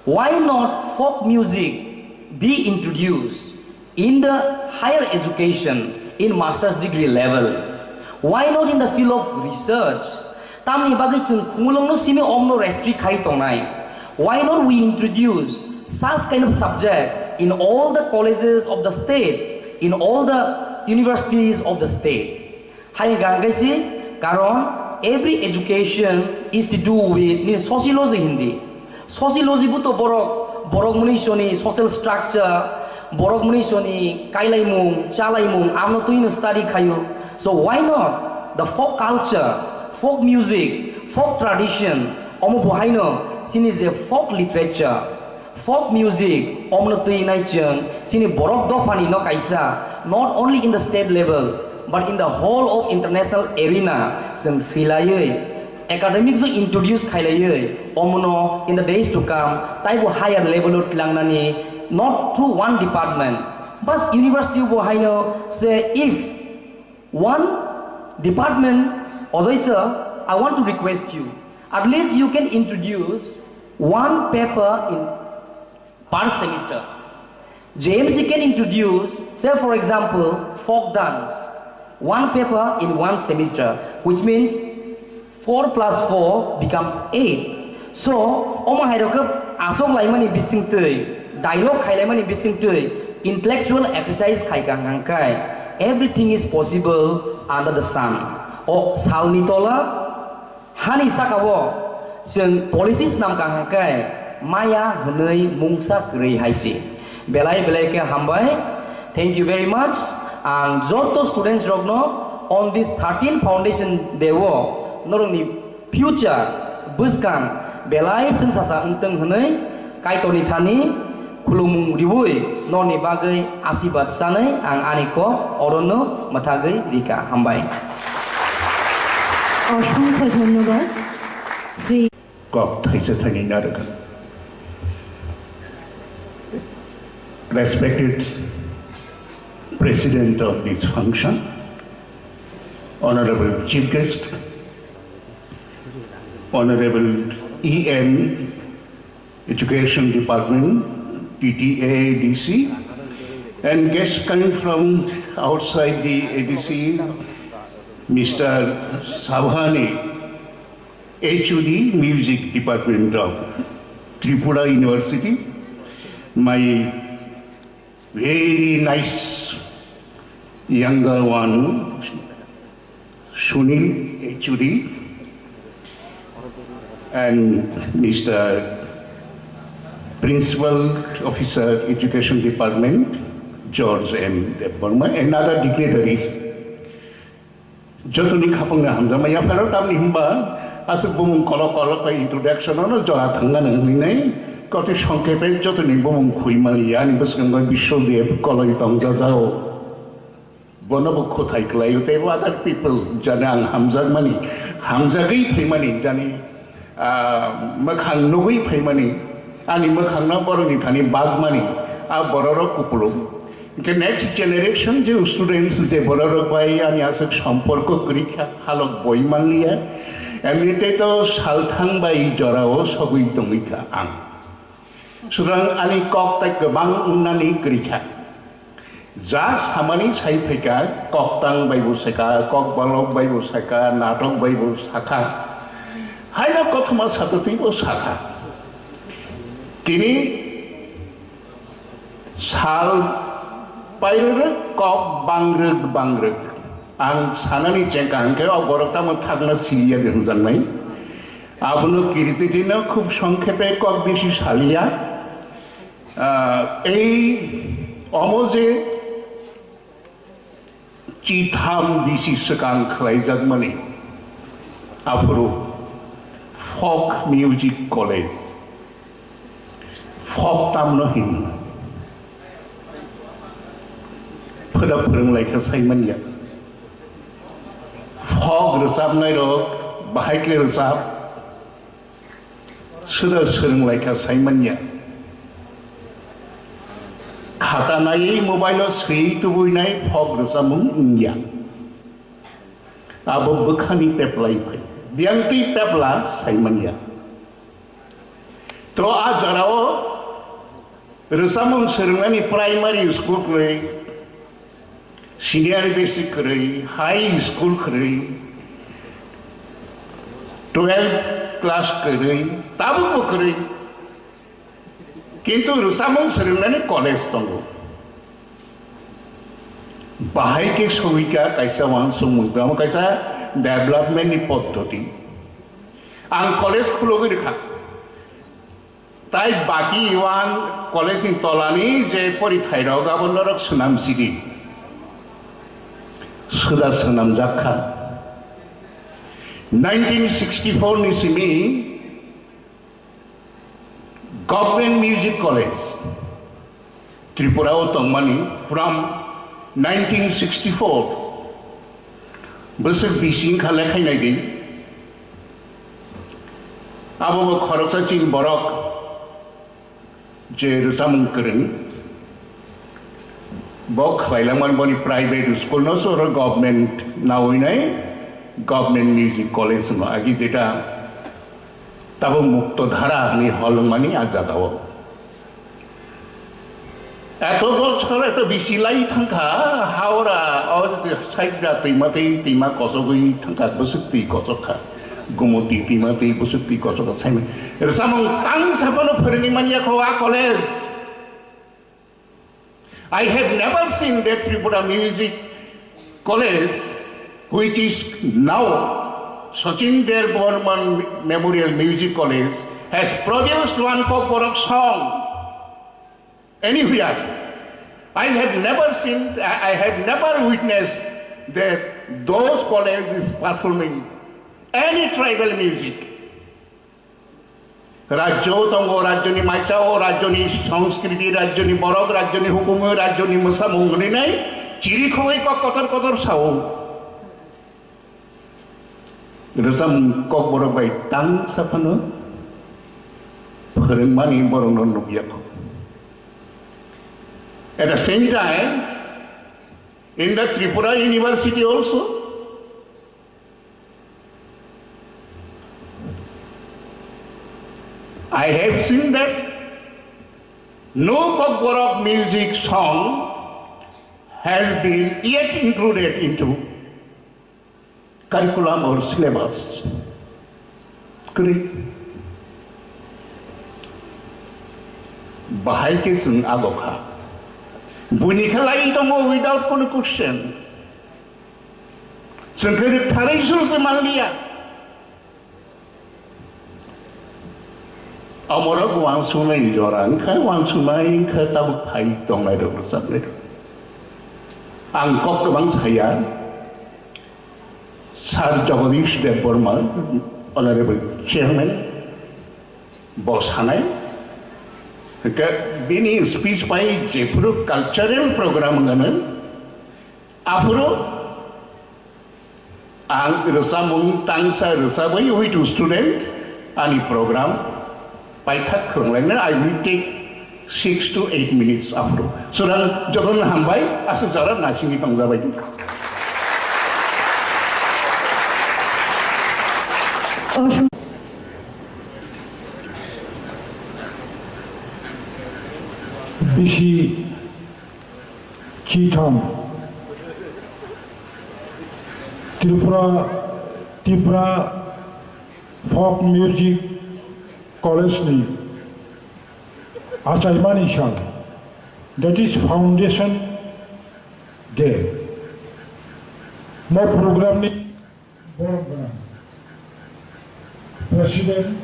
Speaker 6: why not folk music be introduced in the higher education in master's degree level why not in the field of research tamni bagi chung khumulong no simi omno restrict khai tongnai why not we introduce such kind of subject in all the colleges of the state in all the universities of the state hai gangaisi karon every education is to do with sociology hindi sociology buto borok munisoni social structure borok munisoni kailaimung chalaimung amno tuino study khayo so why not the folk culture folk music folk tradition omo bohaino sini je folk literature folk music omnotui nai chang sini borok dofani no kaisa not only in the state level but in the whole of international arena sing silayoi academics to introduce khailayoi omno in the days to come taibo higher level langnani not through one department but university bo haino say if one department ozoisa I want to request you at least you can introduce one paper in per semester. JMC can introduce, say for example, folk dance, one paper in one semester, which means 4 plus 4 becomes 8. So, Oma Haidokap Asok Laimani Bising Tui, dialogue Kailamani Bising Tui, intellectual exercise Kaikang Hangkai, everything is possible under the sun. O Salnitola, Hani Sakawo, Sing policies Nam Kahangkai, Maya Henei Mungsa Kri Haisi. Belai belai ke hambai. Thank you very much. And Joto students rogno on this 13 foundation dewo noroni future buskan belai sing sasa enteng henei kaitoni thani khulumung ribui noni bagai asibat sanai ang aniko orono mathagai rika hambai.
Speaker 3: অসংখ্য ধন্যবাদ Shri
Speaker 7: cock থাইছে থাকি নারক respected President of this function, Honorable Chief Guest, Honorable EN, Education Department, PTA, ADC, and guests coming from outside the ADC, Mr. Savhani, HOD, Music Department of Tripura University, my very nice younger one, Sunil HOD, and Mr. Principal Officer, Education Department, George M. Deborma, and other dignitaries. Jotuni Kapanga Hamza, my fellow Tamimba, as a boom color introduction on a Joratanga and কত সংক্ষেপে যত নিবম খুইমালিয়া নিবসঙ্গ বিশ্বদেব কলই তংজাজাও বনবক্ষ থাইকলাইতে other people জানে আং হামজাগ মানি হামজাগै फैमानि জানি मोखां नुगै फैमानि आंनि मोखांना बर'नि थानि बागमानि आ बर'रक कुपुलुम के नेक्स्ट जनरेशन जे स्टूडेंट्स जे बर'रक बाय आंनि आसक सम्पर्क करिखा हालक बयमानलिया एमनिते तो सालथां बाय जराव सबै दङैखा आं Surang ani kok tak kebang unani kerja. Jas hamani saya peka kok tang bayi seka, kok balok bayi seka, natok bayi saka. Hai nak kok cuma satu tipe saka. Kini sal bayi kok bangrek. Ang sana ni cengkang ke orang tamu thakna Syria dengan zanai. Abunu kiriti dina khub songkhepe kok beshi salia. এই অমজে চিথাম বিশিষ্টকাং খালাইজাক মানে আফরো ফক music college ফক তামনহিন फोरा फोरोंलायखा साइमानिया fuck रोजाबनाय रक बाहायके रोजाब सोरा सोलोंलायखा साइमानिया खातानायै मोबाइलाव सोयै तुबुयनाय fuck रोजाबमुं उंया आबो बोखानि पेपलायफै बियांति पेपला साइमानिया तो आ जराव रोजाबमुं सोलोंनायनि प्राइमारि स्कुल खरै सीनियर बेसिक खरै हाई स्कुल खरै 12 क्लास खरै ताबो खरै किंतु रोजाबमुं सोलोंनायनि कलेज दङ बाहाय के सविका कायसा वान सुमुंदाम कायसा डेभलपमेन्टनि पद्धति आं कलेज खुलोगै रेखा ताई बाकी इवान कलेजनि तलानि जे परिथायराव गाबोनरक सोनामसिरि सोदा सोनामजाखा 1964 नि सिमि Government Music College, Tripura Tongmani from 1964. Besar bising khalai nagi. Abo kharoksa cing borok je rusamung kering. Bok khailaman boni private school no so government nawinai government music college no agi jeta tabo mukto dhara ni holmani ajadao. Eto bochor eto bisilai thangka haura or saidra tima kosogoi thangka besukti kosokha gumoti timati besukti kosokha saime rusamung tang sapano phoringi mania khoa college. I have never seen that Tripura Music College, which is now Sachin Der Burman Memorial Music College, has produced one Kokborok song anywhere. I have never witnessed that those colleges performing any tribal music. Rajyo tongo, rajyoni maichao, rajyoni sanskriti, rajyoni borok, rajyoni hukumu, rajyoni musa munguni nai, ciri khoi kok kotor sao. Resam kok borok bai tang sapano, pherengmani borok non nubiako. At the same time, in the Tripura University also, I have seen that no Kokborok music song has been yet included into curriculum or syllabus. Correct? Bahai ke sung agokha. Bunikhalai tomo without any question. Sungkere tharai sur se man liya. Amora wang sumai joran kai wang sumai kai tabu pai tong lai do sabne. Angkok ke bang saya Sir Jagadish Dev Burman, Honorable Chairman, Boss Hanai, bini speech by Jefuru cultural program ngamen, Afro, ang Rosamung Tangsa Rosabai, who to student, ani program. I will take 6 to 8 minutes after. So then, Jogon Hambai, as a Zara Nasingi Tangzabai.
Speaker 8: Bishi Chitam Tripura Folk Music College ni Achaimani Shal, that is foundation there. More program ni President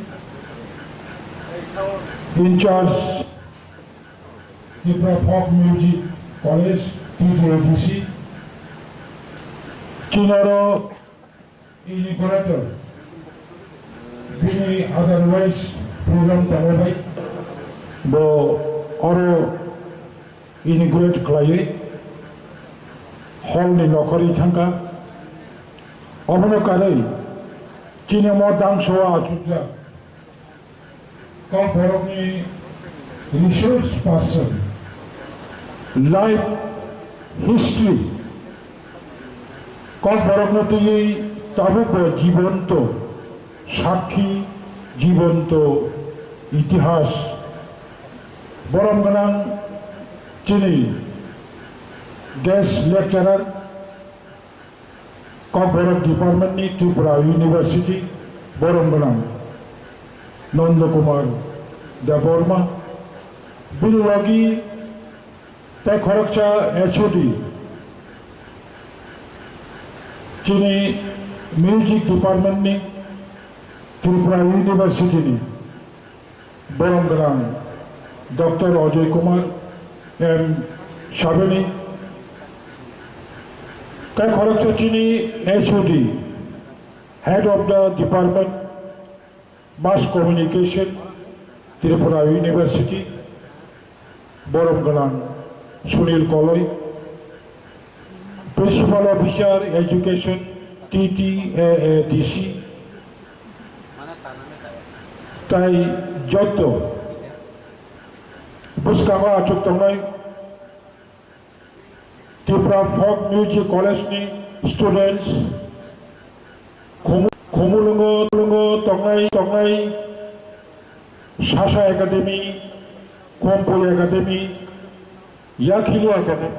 Speaker 8: in charge Tripura Folk Music College TJDC Chinaro inaugurator bini otherwise program tamabai bo oro inaugurate khlaye hall ni nokori thangka obono karai chine mo dang soa achutja kom borokni resource person life history kom borokno tui tabuko জীবন্ত সাক্ষী জীবন্ত ইতিহাস বরমগানাং চিনি guest lecturer computer department নি Tripura university বরমগানাং Nandakumar Debbarma বিলগি তাই খরকচা এছুটি চিনি music department নি Tripura University Boromgaram Dr. Ajay Kumar M. Shabani Tai Kharakchachini HOD Head of the Department Mass Communication Tripura University, Boromgalang, Sunil Koloi, Principal Officer Education, TTAADC, Tai Joto, Buskama Achuk Tangai, Tripura Folk Music College ni students, Khomulungo Tangai, Shasha Academy, Kompoi Academy, Yakilu Academy,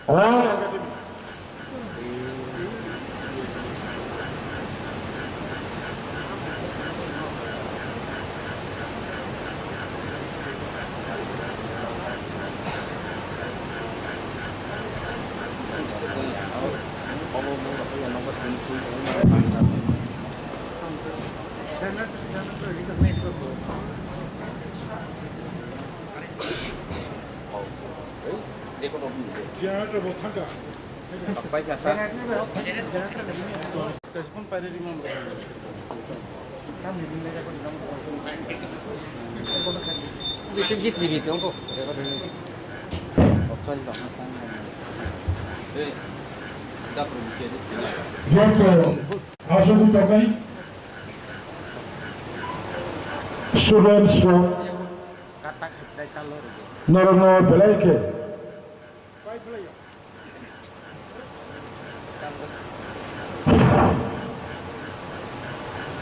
Speaker 8: all academy. Students from Narano Belaike.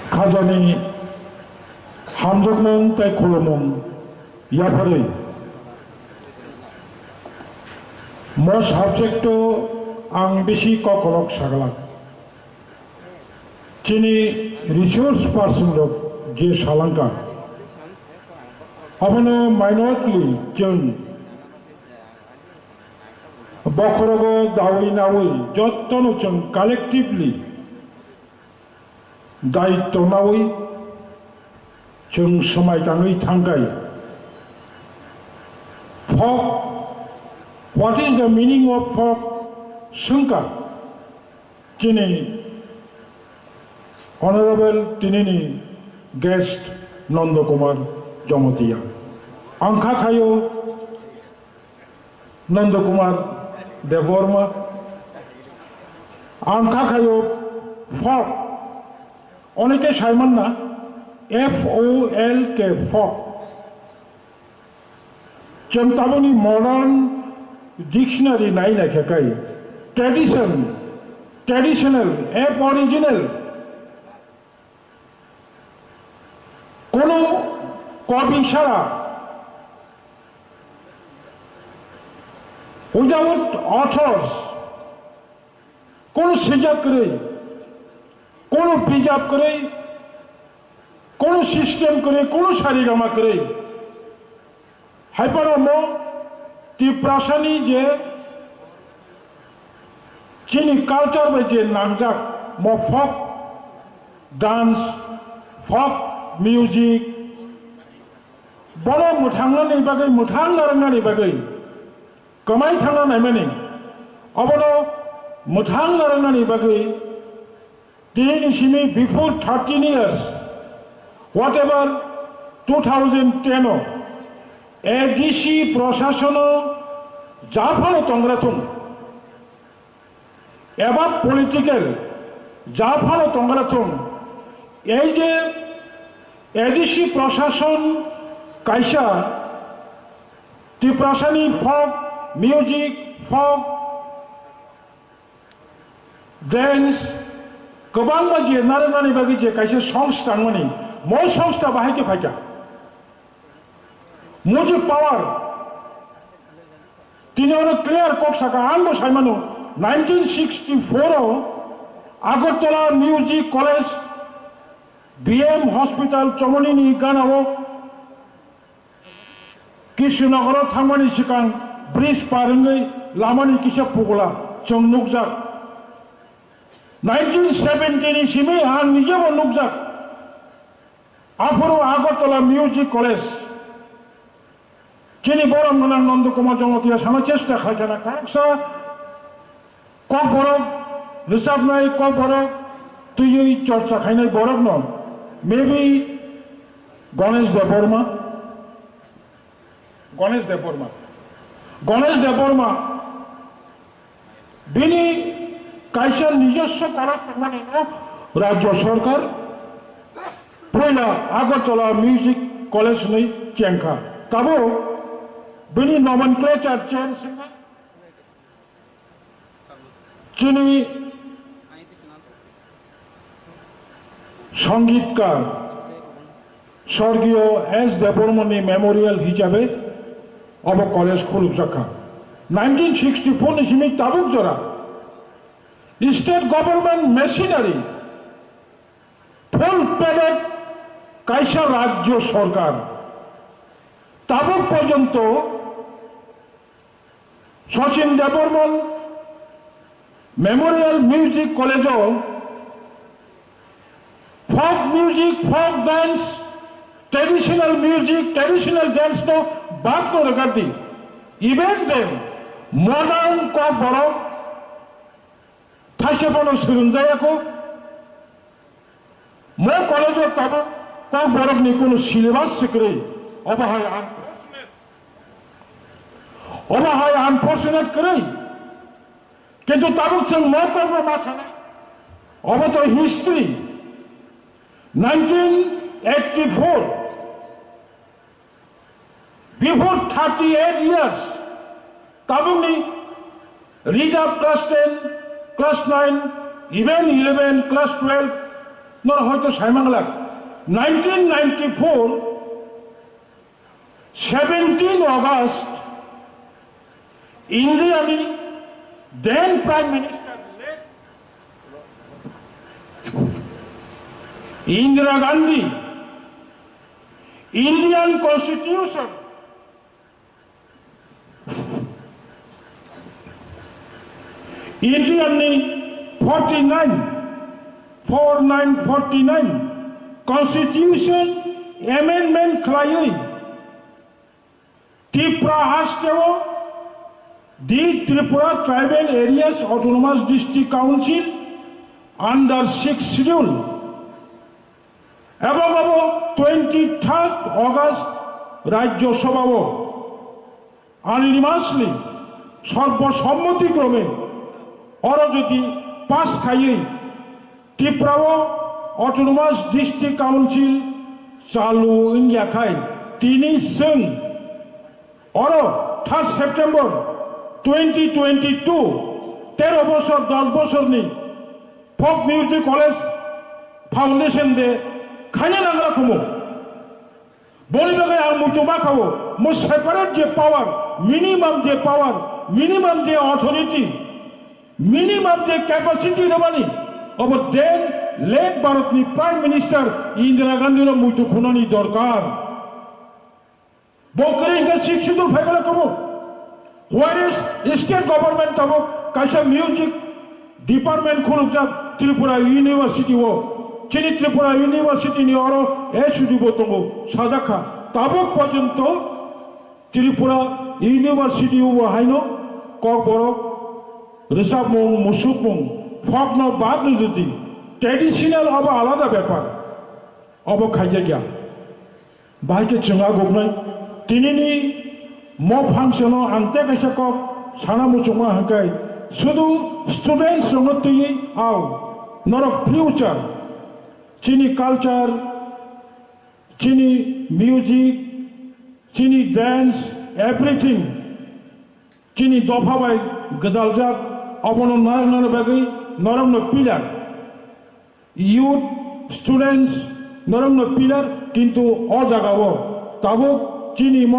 Speaker 8: Kajani Hamjokmong Tai Kolomong Yapari. Most subject to Ang Bisi Kokolok Sagalak. Chini resource person of J. Salanka. Abano minority Jun Bokorogo Dawi Nawi, Jotono Chun collectively Dai Tonawi Chung Samaitangi Tangai. Folk, what is the meaning of folk? Sunka. Chini Honorable Tinini guest Nanda Kumar Jomotia. Angka Kayo Nanda Kumar Devorma. Angka Kayo folk. Oneke Shaimanna FOLK folk. Chamtaboni modern dictionary naina kakai. Tradition, traditional, F original. Kono copy shara. Without authors. Kono sejak kare. কোনো preserve করে কোনো system করে কোনো সারিগামা করে হাইপারম ত্রিপ্রাসানি যে চিনি culture বা যে নামজাক ম ফক ডান্স ফক মিউজিক বড় মুঠাংনানি বাগৈ মুঠাং নারাংনানি বাগৈ কমাই থাংনা নাইমানি অবনো মুঠাং নারাংনানি বাগৈ before 13 years, whatever 2010, ADC Prosasano, Japano Tongratum, about political, Japano Tongratum, ADC Prosason, Kaisha, Tiprasani folk, music, folk, dance, गोबां बायदि नारेंगानि बागै जे खायसे संस्था माने मो संस्था बाहायके फायका मुझे पावर तिनियावनो क्लियर कक साका आंबो सायमानो 1964 Agartala music college BM hospital चमनिनि गानाव कृष्णनगर थांमानि सिगां ब्रिज पारङै लामानि किसे पुगला जों नुकजाक 1970 सिमै आं निजेबो नुकजाक आफोरो आगरतला मिउजिक कलेज चिनी बरम गोनां नन्द कुमार जमतिया साना चेष्टा खालामना काक्सा कक बरक रोजाबनाय कक बरक तुयै चर्चा खायनाय बरक न मेबी গণেশ দেববর্মা বিনি কাইসার নিজস্ব করা রাজ্য সরকার পয়লা আগরতলা মিউজিক কলেজ নেই চেঙ্কা তাবো বিনি নমেনক্লেচার চেঞ্জ চিনি সঙ্গীতকার স্বর্গীয় এস দেববর্মনী মেমোরিয়াল হিসাবে অব কলেজ খুলুক শাখা 1964 নিশিমি তাবুক জরা state government machinery full paid কাইসা রাজ্য সরকার তাবুক পর্যন্ত শচীন দেববর্মন মেমোরিয়াল মিউজিক কলেজও folk music, folk dance, traditional music, traditional dance no baat no rakati. Even then, modern ko borok thashe bono sirunjaya ko mo college o tabo ko borok ni kono syllabus sikre obahay unfortunate kare kintu tabuk chang mo ko masana obo to history 1984, before 38 years, Tabuni read up class 10, class 9, even 11, class 12, nor hoito Saimanglak. 1994, 17 August, Indiani, then Prime Minister, Indira Gandhi, Indian Constitution, Indian 49 Constitution Amendment Klayui, Tripura Hastevo, the Tripura Tribal Areas Autonomous District Council under 6th Schedule. এবং 23 August রাজ্য সভাও আনলিমাসলি সর্বসম্মতিক্রমে অরজতি pass খাইয়ে ত্রিপুরাও autonomous district council চালু India খাই তিনি song or 3 September 2022 13 বছর 10 বছর নি ফোক মিউজিক কলেজ ফাউন্ডেশন দে খাইনে নাংলা খুমো বলিবাগে আর মুচুমা খাবো মো সেপারেট যে পাওয়ার মিনিমাম যে অথরিটি মিনিমাম যে ক্যাপাসিটি রবানি অব দেন লেট ভারতনি প্রাইম মিনিস্টার ইন্দিরা গান্ধীর মুচু খুনানি দরকার বকরে ইনকা শিক্ষিত ফাইগলা খাবো হোয়ার ইজ স্টেট গভর্নমেন্ট তাবো কাইসা মিউজিক ডিপার্টমেন্ট খুলুক যা ত্রিপুরা ইউনিভার্সিটি ও চিনি ত্রিপুরা ইউনিভার্সিটি নিয়ে আরো এ সুযোগ তঙ্গ সাজাখা তাবক পর্যন্ত ত্রিপুরা ইউনিভার্সিটি ও হাইনো কক বড় রেসাব মং মুসুক মং ফক ন বাদ যদি ট্রেডিশনাল অব আলাদা ব্যাপার অব খাইজা গিয়া বাহাইকে চেঙ্গা গবনাই তিনি ম ফাংশন আনতে কাইসা কক সানা মুচুমা হাঁকাই শুধু স্টুডেন্টস রঙতই আও নরক ফিউচার চিনি কালচার চিনি মিউজিক চিনি ড্যান্স এভরিথিং চিনি দফাবাই গদালজাক অবন নারায়ণ বাগৈ নরম্ন পিলার ইউথ স্টুডেন্টস নরম্ন পিলার কিন্তু অজাগাব তাবুক চিনি ম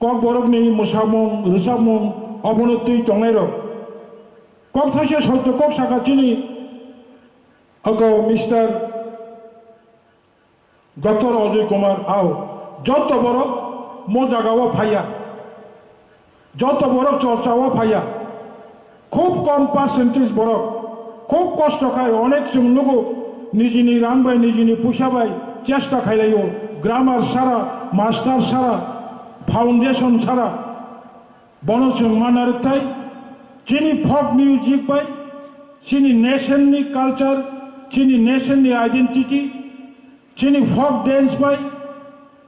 Speaker 8: কক বরকনি মোসামং রিসাবমং অবনতি টংনাই রক কক থাইছে সত্য কক শাখা চিনি অগ মিস্টার ডক্টর অজয় কুমার আও যত বড় মো জাগাও ফাইয়া যত বড় চর্চাও ফাইয়া খুব কম পার্সেন্টেজ বড় খুব কষ্ট খায় অনেক লোক নিজনি রানবাই নিজনি পুষাবাই চেষ্টা খাইলাইও গ্রামার সারা মাস্টার সারা ফাউন্ডেশন ছাড়া বনসং মানার তাই চিনি ফক মিউজিক বাই চিনি নেশননি কালচার চিনি নেশননি identity chini folk dance bai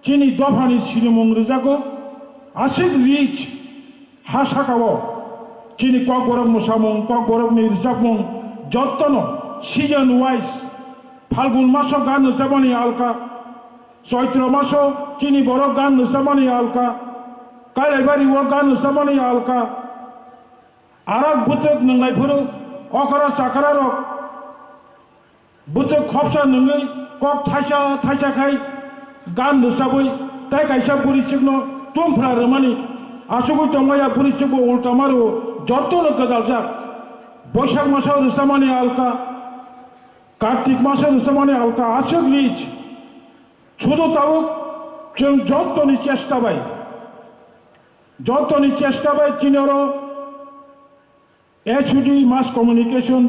Speaker 8: chini dofani sinimung rijago asik rich hasakawo chini kok borok musamung kok borok ni rijabmung jottono season wise falgun maso gan rijabani alka চৈত্র মাসও চিনি বড় গান নুসামানি আলকা কাইলাইবারি ও গান নুসামানি আলকা আরাক বুতক নংলাই ফুরু অকরা চাকরা rock বুতক খপসা নংই cock থাইসা থাইসা খাই গান নুসাবই তাই কাইসা পুরি চিকনো টুমফ্রা রমানি আসুগুই টমায়া পুরি চিকবো উল্টা মারু যতন গদাল যাক বৈশাখ মাসও নুসামানি আলকা কার্তিক মাসও নুসামানি আলকা আছক লিচ শুধু তাও जों যতনি চেষ্টা বাই চিনেরও HUD মাস কমিউনিকেশন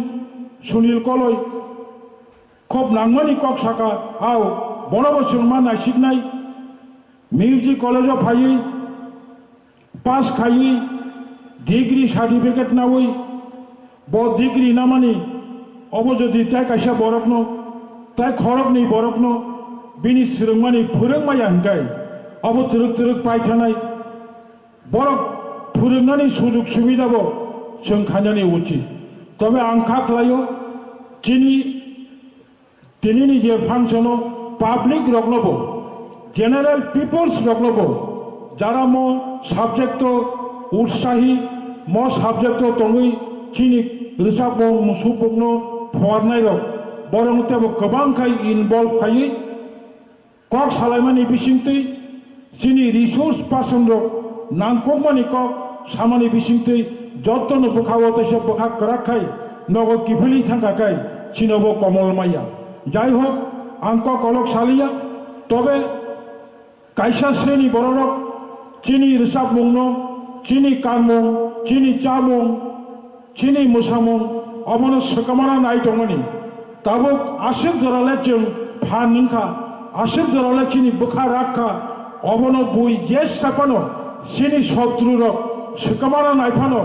Speaker 8: সুনীল কলই খুব নাংমানি কক সাকা আও বড় মা নাইসিকনাই মিউজিক কলেজও ফাইই পাস খাইই ডিগ্রি সার্টিফিকেট নাওই ব ডিগ্রি নামানি অবজদি তাই কাইসা বরকনো তাই খরকনি বরকনো बिनि सिरंमानि फोरोंमाया हंगाय अब तुरुक पाइथानाय बरक फोरोंनानै सुजुग सुबिदाबो जों खानानै उचित तबे आं खाख्लायो दिनैनि जे फांसनाव पाब्लिक रगनबो जेनारेल पिपल्स रगनबो जारा मो साबजेक्ट उत्साही मो साबजेक्ट तंगै चिनि रोजाबो मुसुबनो फरनाय रक बरंतेबो गोबांखाय इनभल्व खायै কক সালাইমানি বিসিংতৈ চিনি রিসোর্স পার্সন রক নাংকমানি কক সামানি বিসিংতৈ যতন বখাও তৈসে বখা করাখাই নগ কিফলি থাকাকাই চিনব কমল মাইয়া যাই হোক আঙ্ক কলক সালিয়া তবে কাইসা শ্রেণী বড়রক চিনি রিসাব মুংন চিনি কানমং চিনি চামং চিনি মুসামং অমন সকামানা নাই দঙনি তাবক আশেক জরালে जों ফা नोंखा आशिक जराले चिनी बुखा राखा अबनो बुई जेस सापानो चिनी शत्रु रक सिकमाना नाइफानो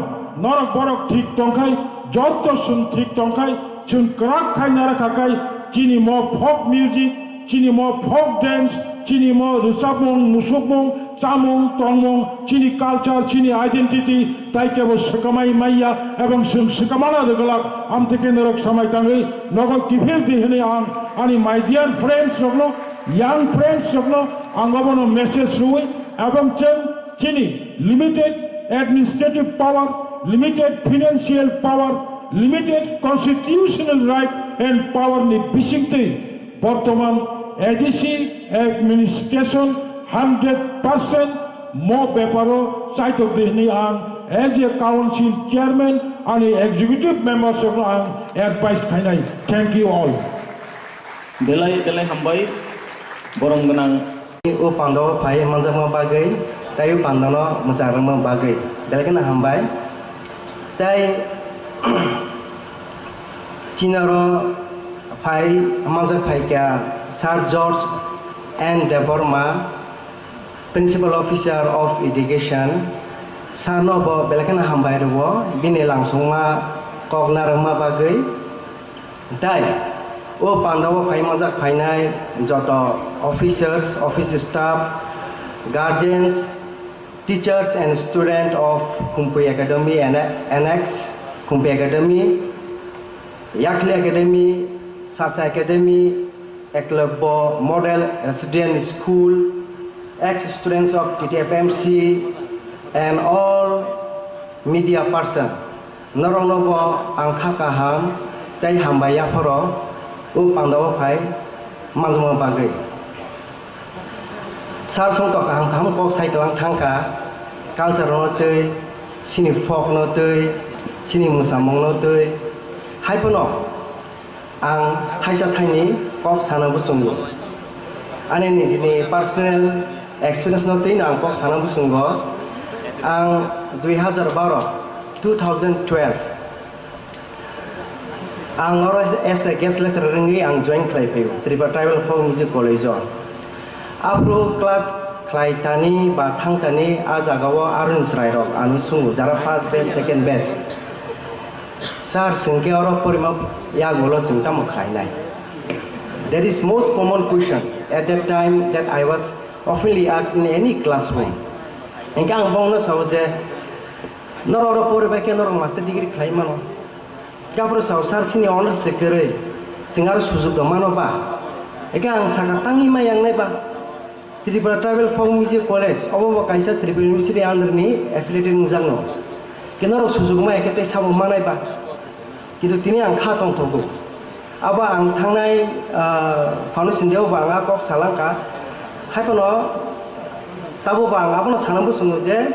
Speaker 8: नरक बरक ठीक टंखाय जत सुन ठीक टंखाय जों क्राक खाय नाराखाखाय चिनी मो फोक म्यूजिक चिनी मो फोक डांस चिनी मो रोजाबमं मुसुबमं चामं तंमं चिनी कालचार चिनी आइडेंटिटी ताई केबो सिकमाय माइया एवं जों सिकमाना रगलाक आम थेके नरक समाय ताङै नगद किफिर दिहने आं आनी माय डियर फ्रेंड्स रगनो young friends jogno angabano message ruwe abang chini limited administrative power limited financial power limited constitutional right and power ni bisingte bortoman ADC administration 100% mo beparo saitok dehni ang as a council chairman and executive members of ang advice khainai thank you all
Speaker 9: delai hambai borong benang u pando pai manjama bagai tayu pandano musarama bagai dalkena hambai tai Cinaro pai manjak pai kya Sir George and Deborma Principal Officer of Education sanobo belkena hambai ruwo bini langsungma kognarama bagai tai o pandawo phai majak phainai joto officers office staff guardians teachers and students of Kumpui Academy and Annex Kumpui Academy Yakli Academy Sasa Academy Eklebo Model Resident School ex-students of TTFMC and all media person Naronobo angka kaham tai hambaya poro u pandawo phai manjuma bagai sar song to kaham kaham ko sai talang thangka culture no tei sini folk no tei sini musamong no tei hai pono ang thaisa thaini kok sana busungo ane nijini personal experience no tei ang kok sana busungo ang 2012 ang as a guest lecturer ngi ang join khlaipheu Tripura Tribal Folk Music College on apro class khlaitani ba thangtani a jagao arun srai rok anu sungu jara first batch second batch sar singke oro porima ya golo singtam khlainai That is most common question at that time that I was oftenly asked in any classroom. Engka ang bongna saw je nororo pore ba ke norong master degree khai mano. Kapro saw sar sini honors sekere singar sujug mano ba. Engka ang saka tangi ma yang nai ba. Tripura Tribal Folk Music College obo ba kaisa Tripura University under ni affiliated ngzangno. Kenoro sujug ma ekete sabo manai ba. Kitu tini ang khatong togo. Aba ang thangnai foundation deu ba nga kok salangka haipono tabo ba nga pono sanambu sunu je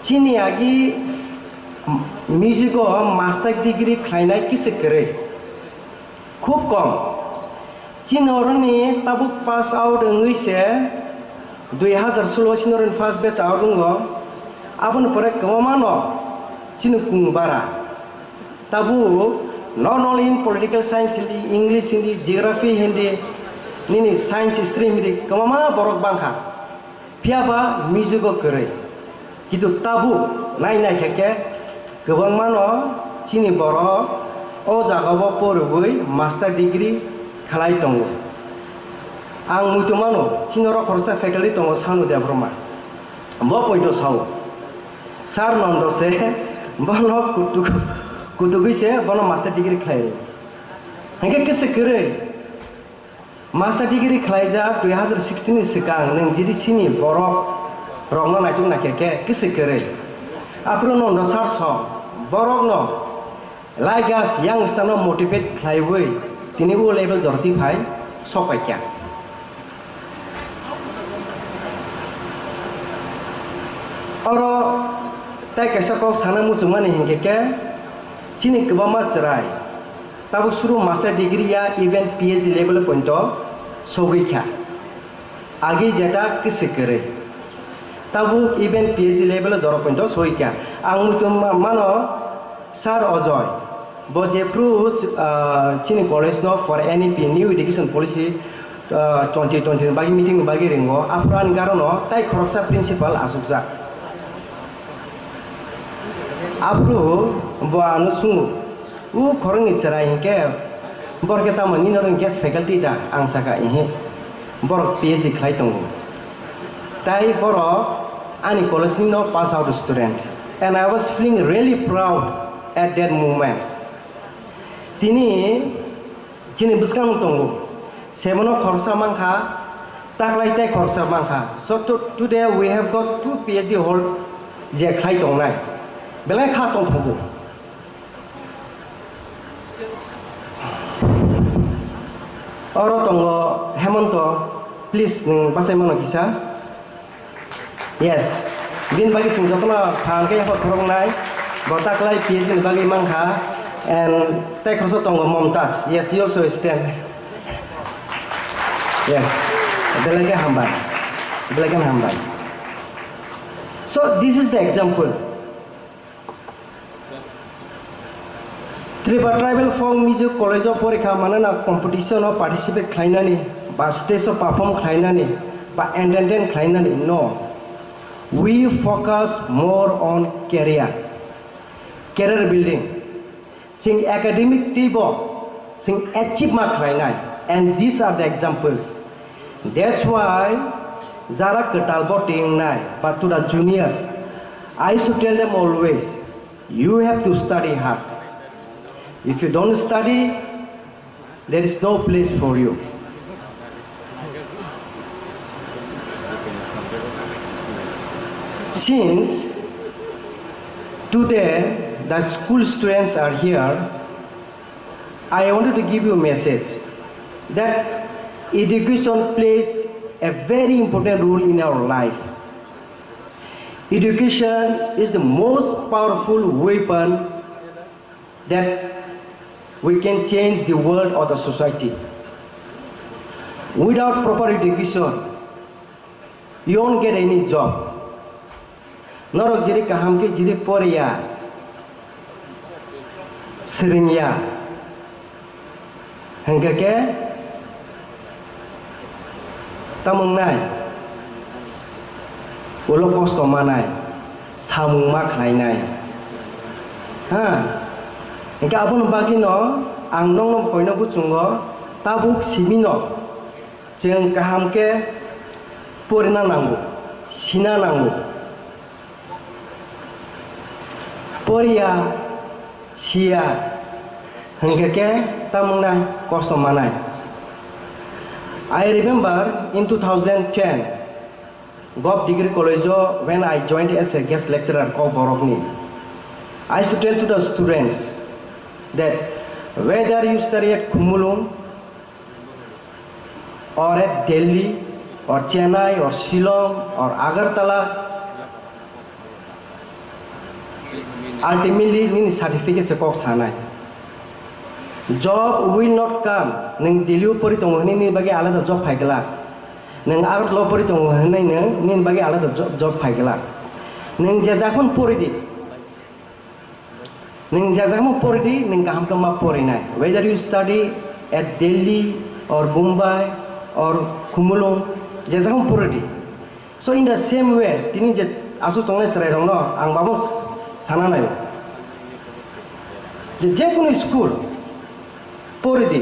Speaker 9: chini agi music o master degree khainai kise kere khub kom chin oroni tabo pass out ngui se 2016 sinoren first batch out ngo abon pore kmamano chin kung bara tabo not only in political science hindi English hindi geography hindi nini science stream hindi kamama borok bangka piaba music ko kere kitu tabu nai keke kebang mano chini borok o jaga bo porugui master degree khalai tongo ang mutu mano chinoro khorsa faculty tongo sanu de broma bo poito sau sar nondo se bono kutu se bono master degree khlai hangke kese kere master degree khlai ja 2016 ni sikang nang jidi sini borok rongno najung na keke kese kere apro nondo sar so borok no laigas yang stano motivate khlai wei tini wo level jorti phai sokai kya oro tai kaisa kok sana musumani hingke ke chini kebama cerai tabuk suru master degree ya even PhD level pointo sogi kya agi jeta kise kere tabuk even PhD level joro pointo sogi kya ang mutum mano sar ojoy boje fruit chini college no for NEP new education policy 2020 bagi meeting bagi ringo afran karono tai khoroksa principal asukja abru bo anu sungu u khorong isra hingke bor kita mani norong guest faculty da ang saka ihi bor PhD khlai tongo tai boro ani college ni no pass out student and I was feeling really proud at that moment tini jini buskang tongo semono khorsa mangkha taklai tai khorsa mangkha so today we have got 2 PhD hold je khlai tongnai belai kha tong thogo oro tongo hemonto please ning pasai mano kisa yes bin bagi sing jotna khan ke ho thorong nai botak lai PhD bagi mangkha and take also tongo momtaj yes you also stand yes belai hambai so this is the example Tripura Tribal Folk Music College of Porikha manana competition of participate khlainani ba stage of perform khlainani ba entertain khlainani no we focus more on career building sing academic tibo sing achieve ma khlainai and these are the examples that's why jara ketal boting nai but to the juniors I used to tell them always you have to study hard. If you don't study, there is no place for you. Since today the school students are here, I wanted to give you a message that education plays a very important role in our life. Education is the most powerful weapon that we can change the world or the society. Without proper education, you won't get any job. Norok jiri kaham ke jiri poria, seringya, hingga ke tamung nai, ulo kosto manai, samung mak nai. Hingga abon bagi no, ang nong poino bucungo, tabuk simino jeng kahamke purina nanggu sina nanggu poria sia hengkeke tamungnai kosto manai. I remember in 2010 Gop Degree College when I joined as a guest lecturer of Borokni. I used to tell to the students that whether you study at Kumulung or at Delhi or Chennai or Shillong or Agartala, ultimately means certificates of sanai. Job will not come. Neng Delhi pori tongo ni bagi alada job paigala. Neng Agartala pori tongo ni bagi alada job paigala. Neng jajakon pori di. Neng jajakon pori di neng kaham kama pori nai. Whether you study at Delhi or Mumbai or Kumulung, jajakon pori di. So in the same way, tini je asu tongle cerai rong no, ang bamos sana nai. Je school. Pori di,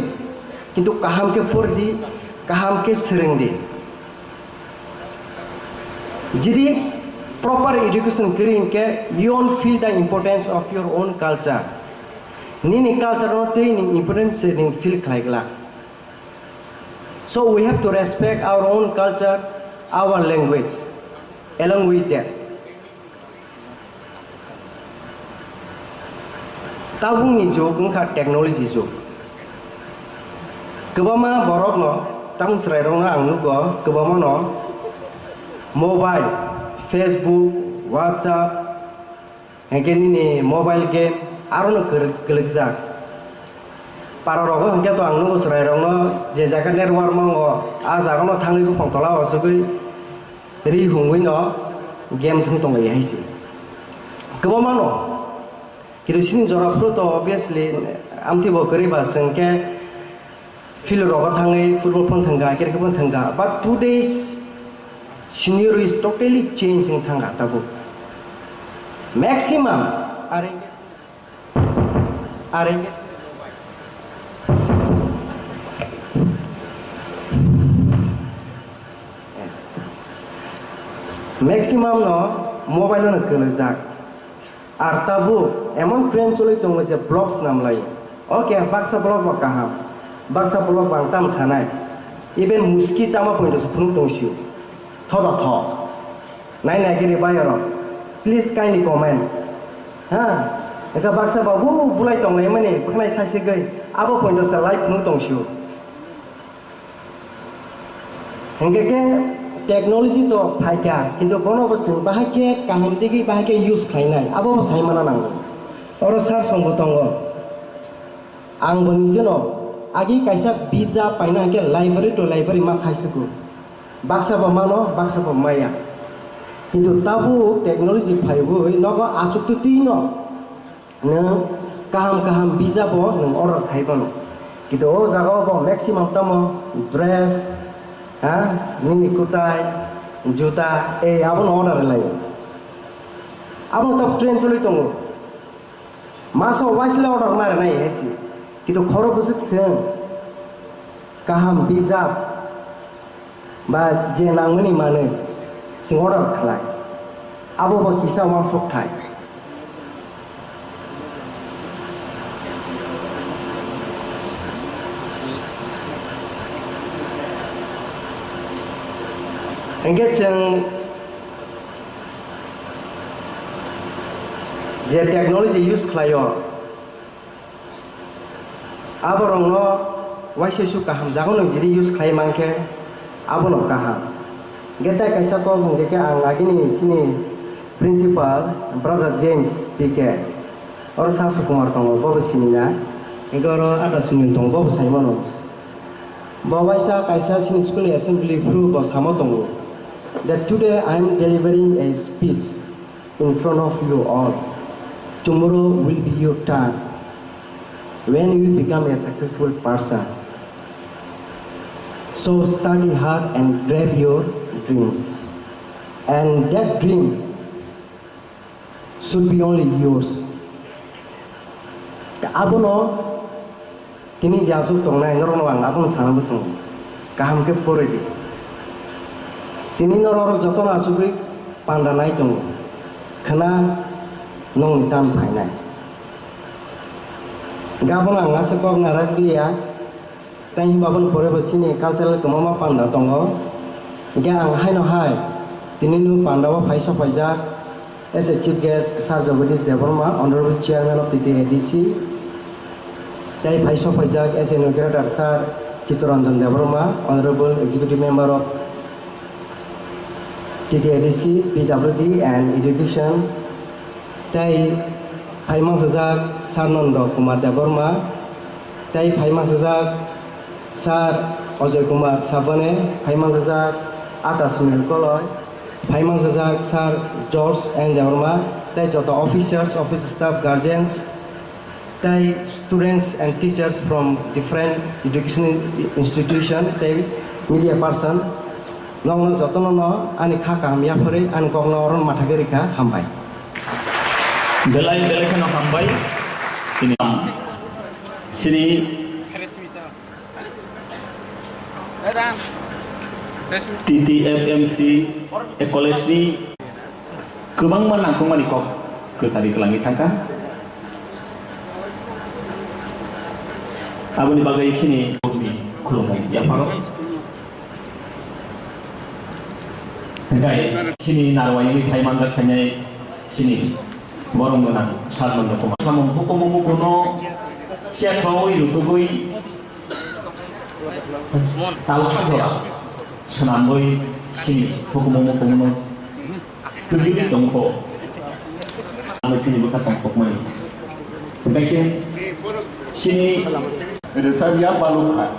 Speaker 9: kintu kaham ke pori di, kaham ke sering di. Jadi proper education kering ke, you don't feel the importance of your own culture. Ni culture no te ni importance ni feel kai gala. So we have to respect our own culture, our language. Along with that, tabung ni jo kungkat technology jo. Kebama borok no, tang serai rong ang nugo, kebama no, mobile, Facebook, WhatsApp, hengken ini mobile game, aro no gelegzak. Para rogo hengken to ang nugo serai rong no, jejakan nerwar mongo, aza kono tangi ku pangtola osugui, ri hungui no, game tung tong ya hisi. Kebama no, kita sini jorap pro to obviously, amti bo keriba sengke. Feel rogo thangai football pun thangga cricket pun thangga but today's scenario is totally changing thangga tabu maximum are maximum no mobile no kelezak ar tabu emon trend choli tongo je blogs namlai okay baksa blog wakaham baksa blog bang tam sanai even muski chama point so phung tongsiu thoda tho nai giri bayaro please kindly comment ha eka baksa babu bulai tong lai mani baknai sase gai abo point so live phung tongsiu hengke ke technology to phaika kintu bono bachung bahake kaham digi bahake use khainai abo sai mana nang oro sar songo tongo ang bangijeno agi kaisa visa paina ke library to library ma khaisuku baksa bamano baksa bamaya kintu tabu technology phaibu nogo achuk tu tino ne kaham visa bo nang order khaibano kintu o jaga bo maximum tamo dress ha mini kutai juta abon order lai abon top train choli tongo maso waisle order mare nai hesi itu khoro busuk seng kaham bizab ba je nangmani mane sing order khlai abo ba kisa wang sok thai engage yang je technology use khlayo aborong no waise su kaham jagon jiri use khai mangke abono kaham geta kaisa ko hungke ke ang agini sini principal brother James PK or sasu kumar tongo bobo sini na igoro ada sunil tongo bobo saimono bawaisa kaisa sini school assembly through bo samo tongo that today I am delivering a speech in front of you all tomorrow will be your turn when you become a successful person. So study hard and grab your dreams. And that dream should be only yours. The abono tini jasuk tongnai norong ang abang sana busung kaham ke pore di tini norong joton asuk pandanai tong kena nong tam painai gabon ang asuk kok narak liya tang babon pore bachini cultural kemama panda tongo ga ang hai no hai tini nu pandawa phaisa phaisa as a chief guest Sir Jagadish Devarma, honorable chairman of TTADC. Dai phaisa phaisa as a inaugurator Sir Chittoranjan Devarma, honorable executive member of TTADC, PWD and education. Dai phaimang sajak Sir Nanda Kumar Devarma. Dai phaimang sajak Sir Ajay Kumar Sabane, phaimang sajak Atas Milkoloy. Phaimang sajak Sir George and Devarma, tai joto officers, office staff, guardians, tai students and teachers from different education institution, tai media person, nong joto no ani khaka hamya phore an kong noron mathage rika hambai.
Speaker 10: Belai kan hambai sini TTFMC college ni kebang menangkung manikok kesari ke langit tangka abu ni bagai sini kulungan ya paro Enggak, sini narwai ini Thai mandat kanyai sini borong menang saat mendukung sama hukum kuno siapa kau itu koi tahu saja senamboi sini hukum kuno kediri tongko anu sini bukan tongkok mani bagian sini
Speaker 7: Resavia Baluka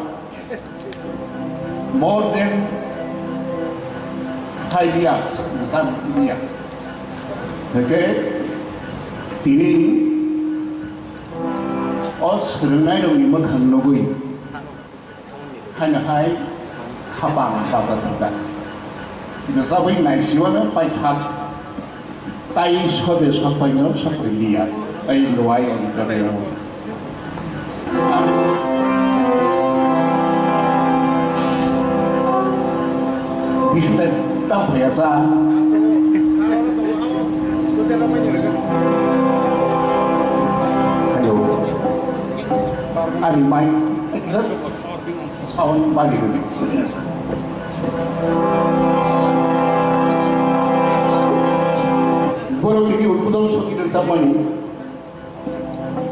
Speaker 7: more than 5 years Resavia okay tini os renai dong lima kan nogui hanya hai habang pada kita Resavia naik siwana pai hab tai sode sampai no sampai dia tai luai yang kerana bisa tahu biasa ayo ada mic sound bagi ini Borong ini udah sudah sama ni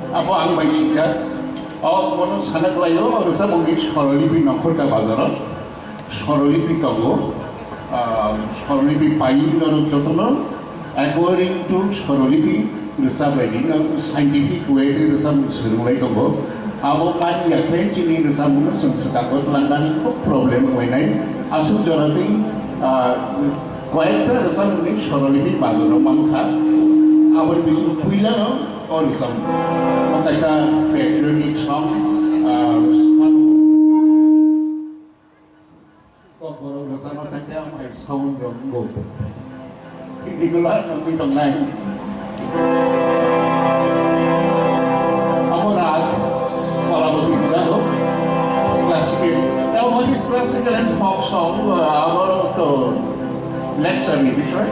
Speaker 7: apa ang may sikat oh mono sana kelayo harusnya mungkin sorolipi nakor ka bazar sorolipi kago sorolipi payin dan jotono according to sorolipi resab lagi scientific way resab survey kago abo kan ya kecil ini resab mono suka kau langgan problem mengenai asu jorati kaya resab ini sorolipi bazar mangka awal bisu kuila no or some makasa patriotic song kok baru bersama kita mai sound yang go ini gelar nanti tenang amorat kalau begitu kan klasik now what is classical and folk song our to lecture ni bisa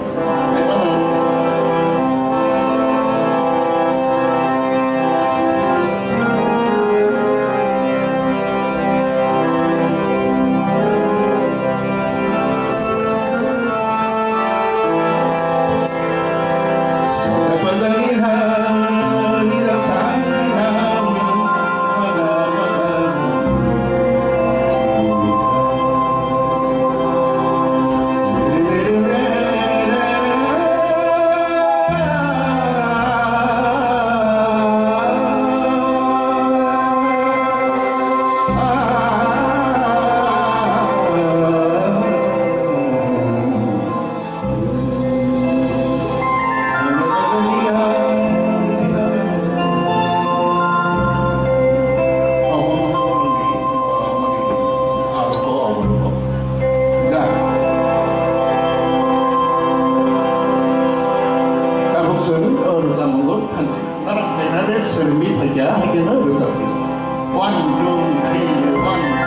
Speaker 7: 1, 2, 3, 1.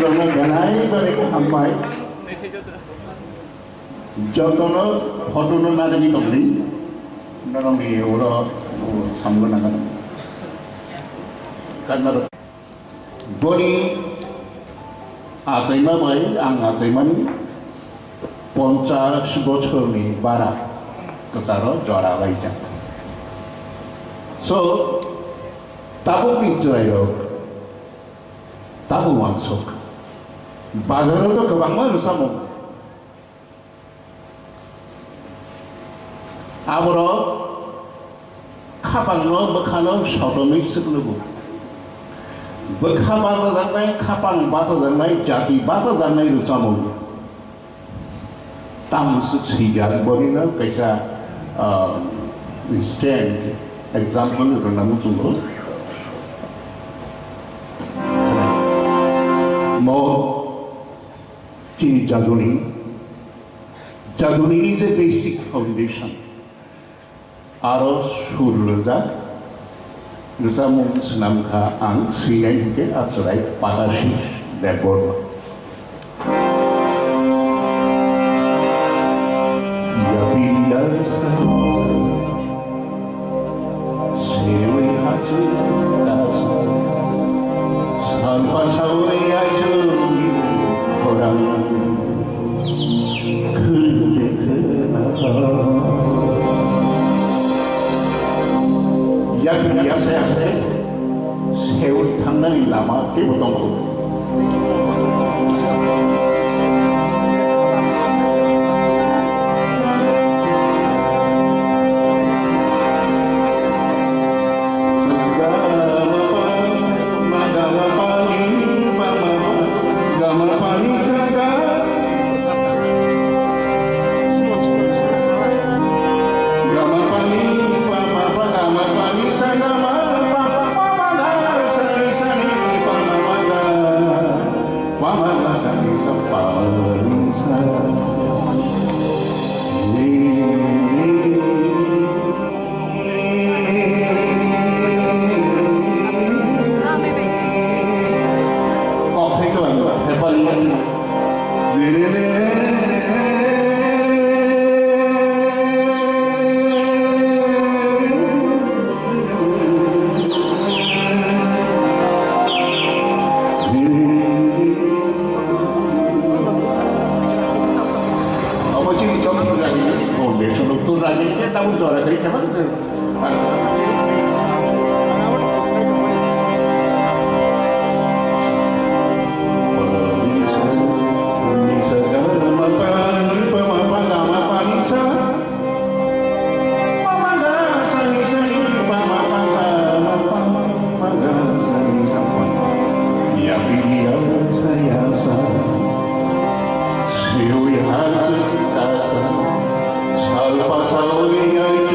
Speaker 7: student ganai bari hambai jotono hotono nari tobli naromi ora samgona karena boni asaima bai ang asaimani 50 বছরনি বারা তো তার জরা বাইজা so তাবো পিজ্জাইরো তাবো মাংস বাজারেও তো गोबां साम' आबरो खापांनो बोखानो सावदोमै सोलोबो बोखा बाजा जानाय खापां बाजा जानाय जाति बाजा जानाय रुसामो तामुसु सिजार बरिना कैसा स्टैंड एग्जांपल रनामु जुंगो मो चिनी जादुनी is a basic foundation आरो सुर रोजामु नामखा आं सिनायके आचराय पादाशिस Debbarma yang biasa sewa tangan lama tiba tunggu. Tahu juara dari siapa sih? Salva Saudi ay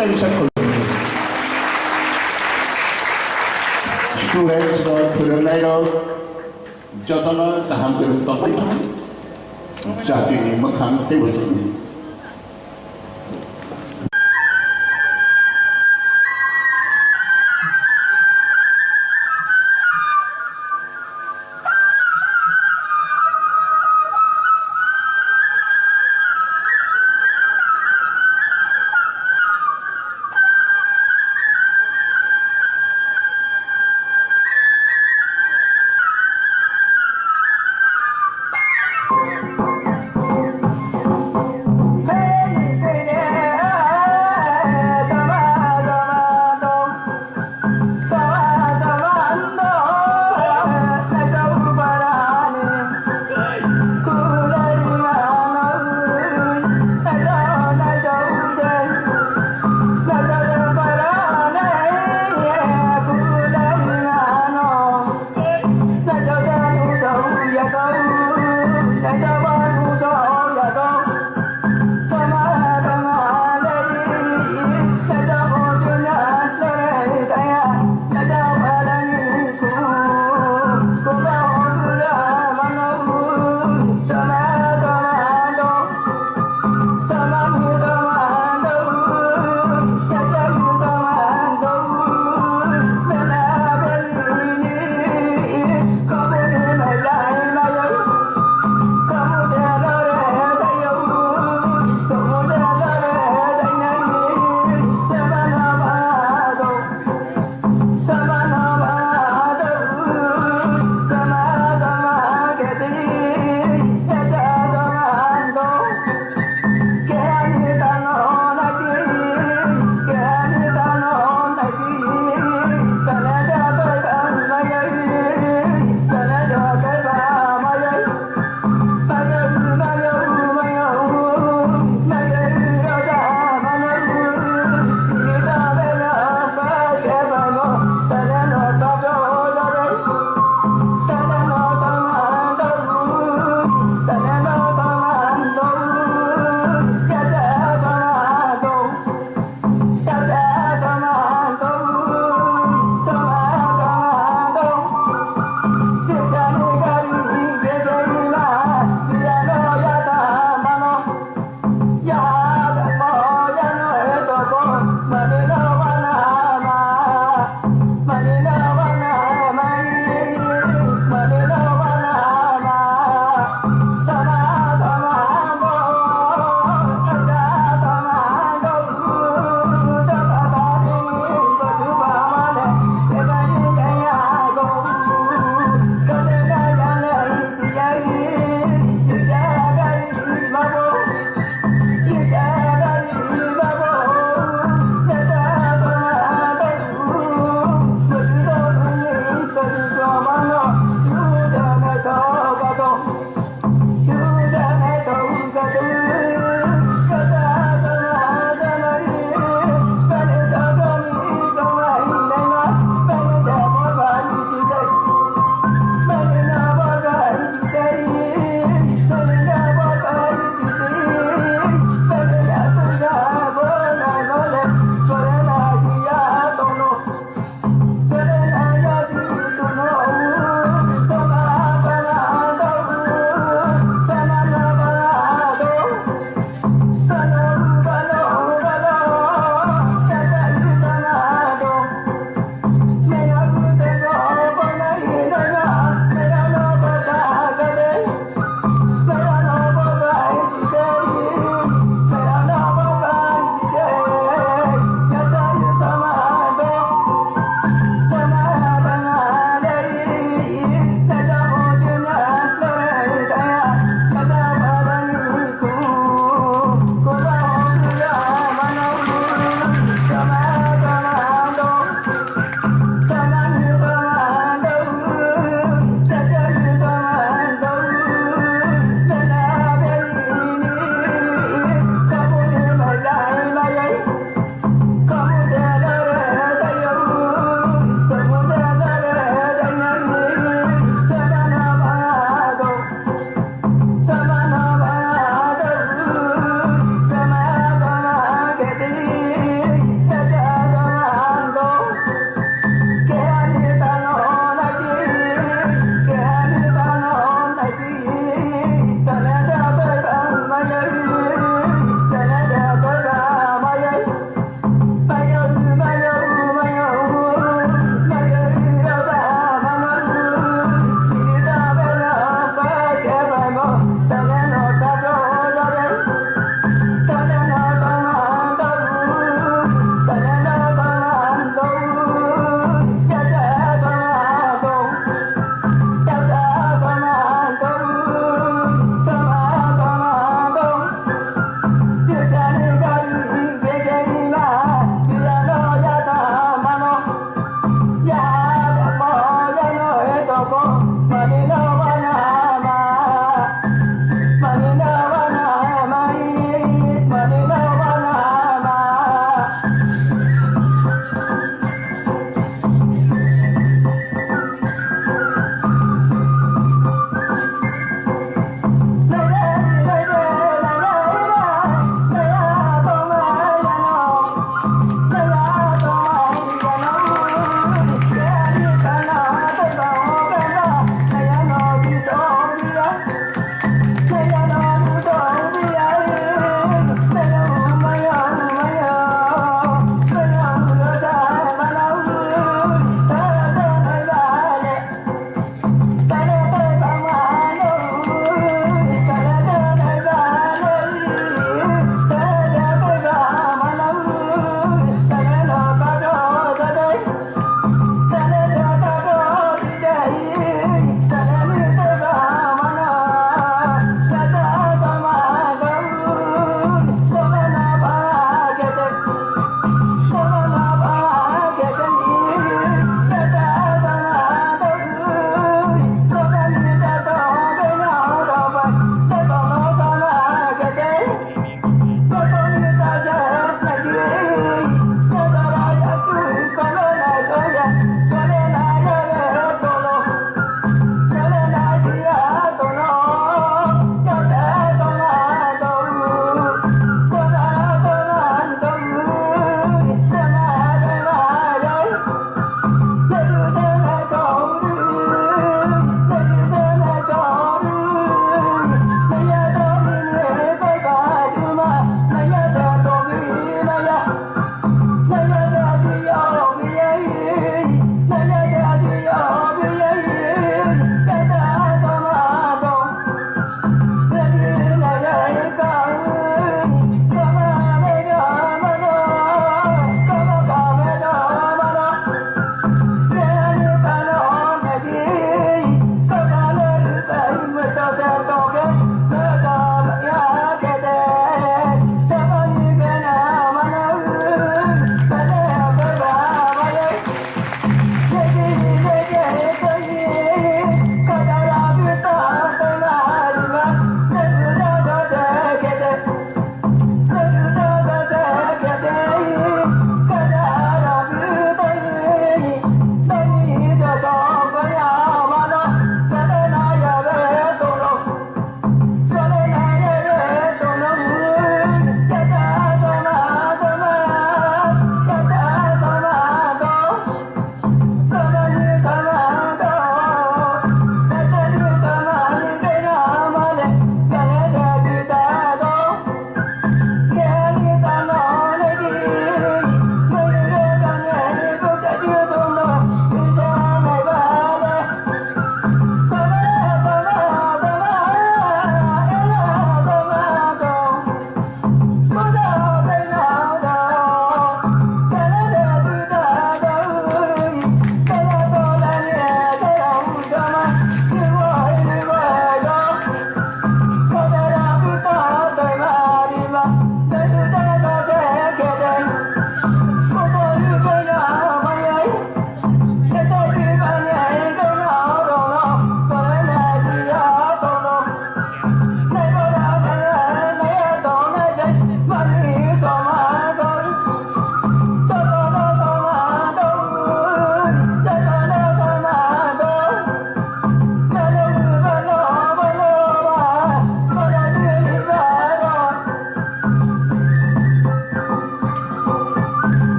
Speaker 7: tension students फोरोंनाय जतन गाहाम फोरोंथाय जातिनि मोखां टेबोलनि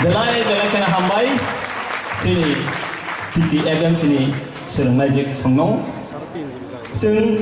Speaker 10: belai kena hambai sini TTFM sini sorongnai jik songnong जों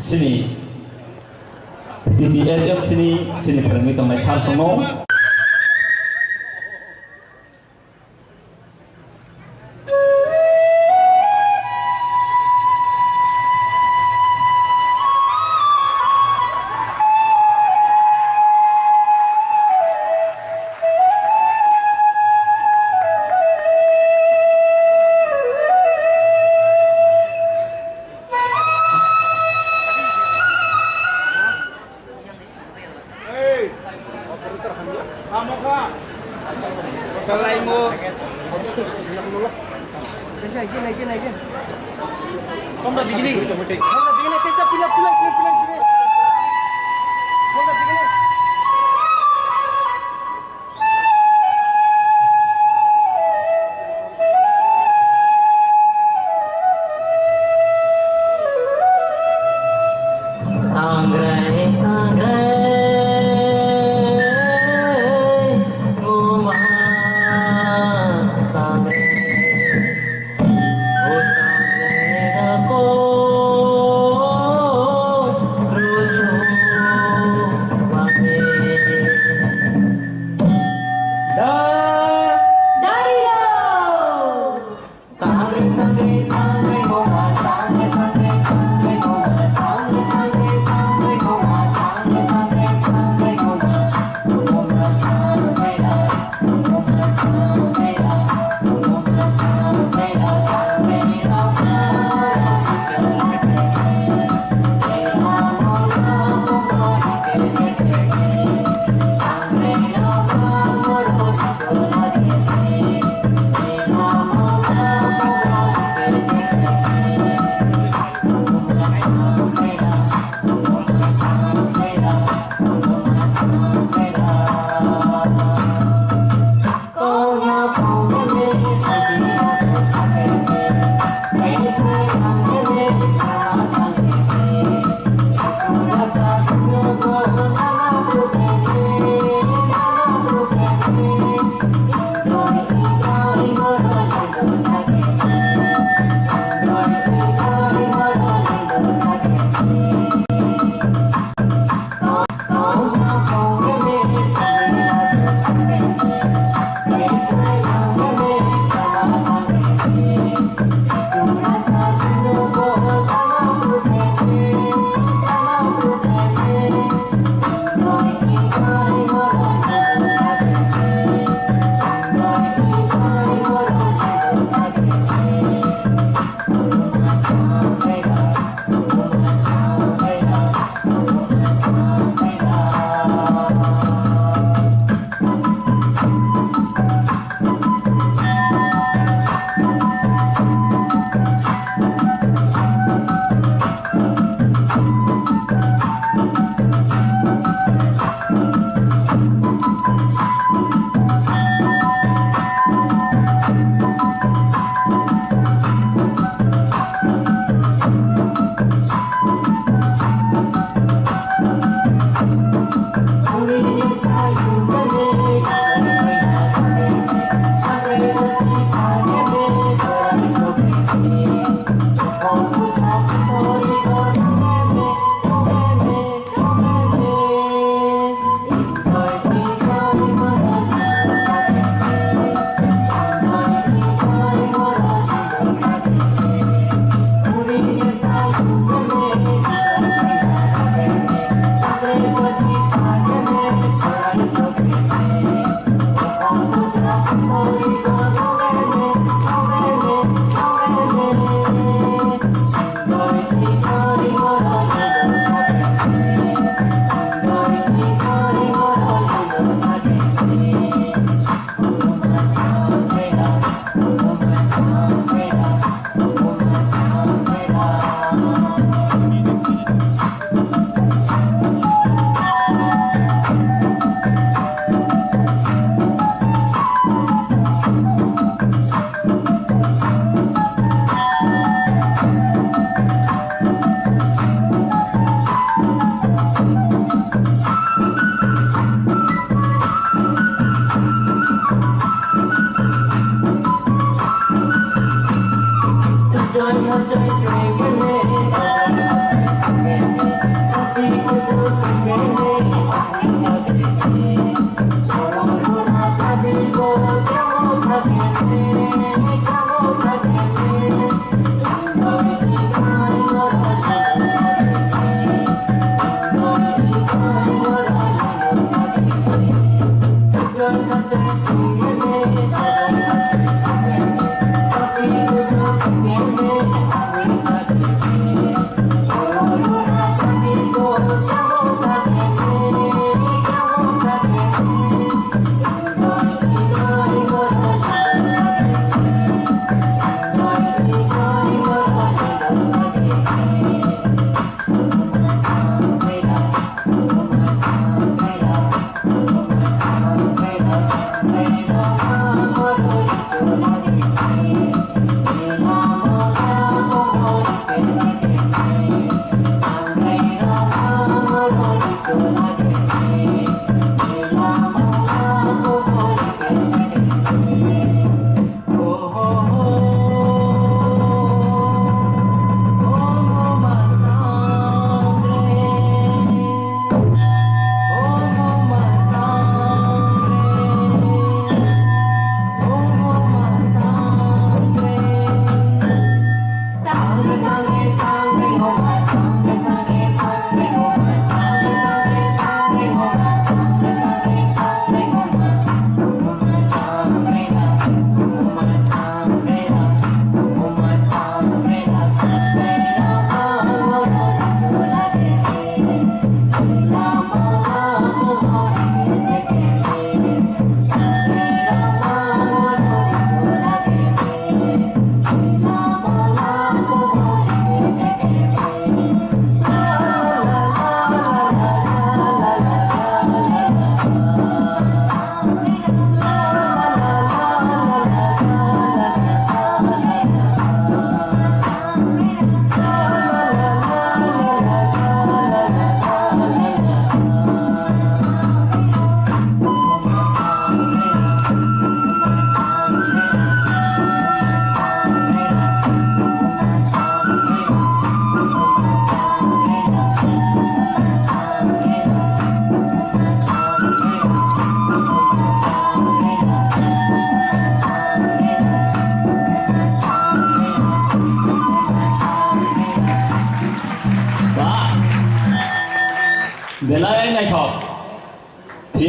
Speaker 10: sini TTFM sini permi tong sar sono
Speaker 6: mo.
Speaker 9: Kasi again.
Speaker 6: From the beginning.
Speaker 9: Kasi pulang sini. From the beginning.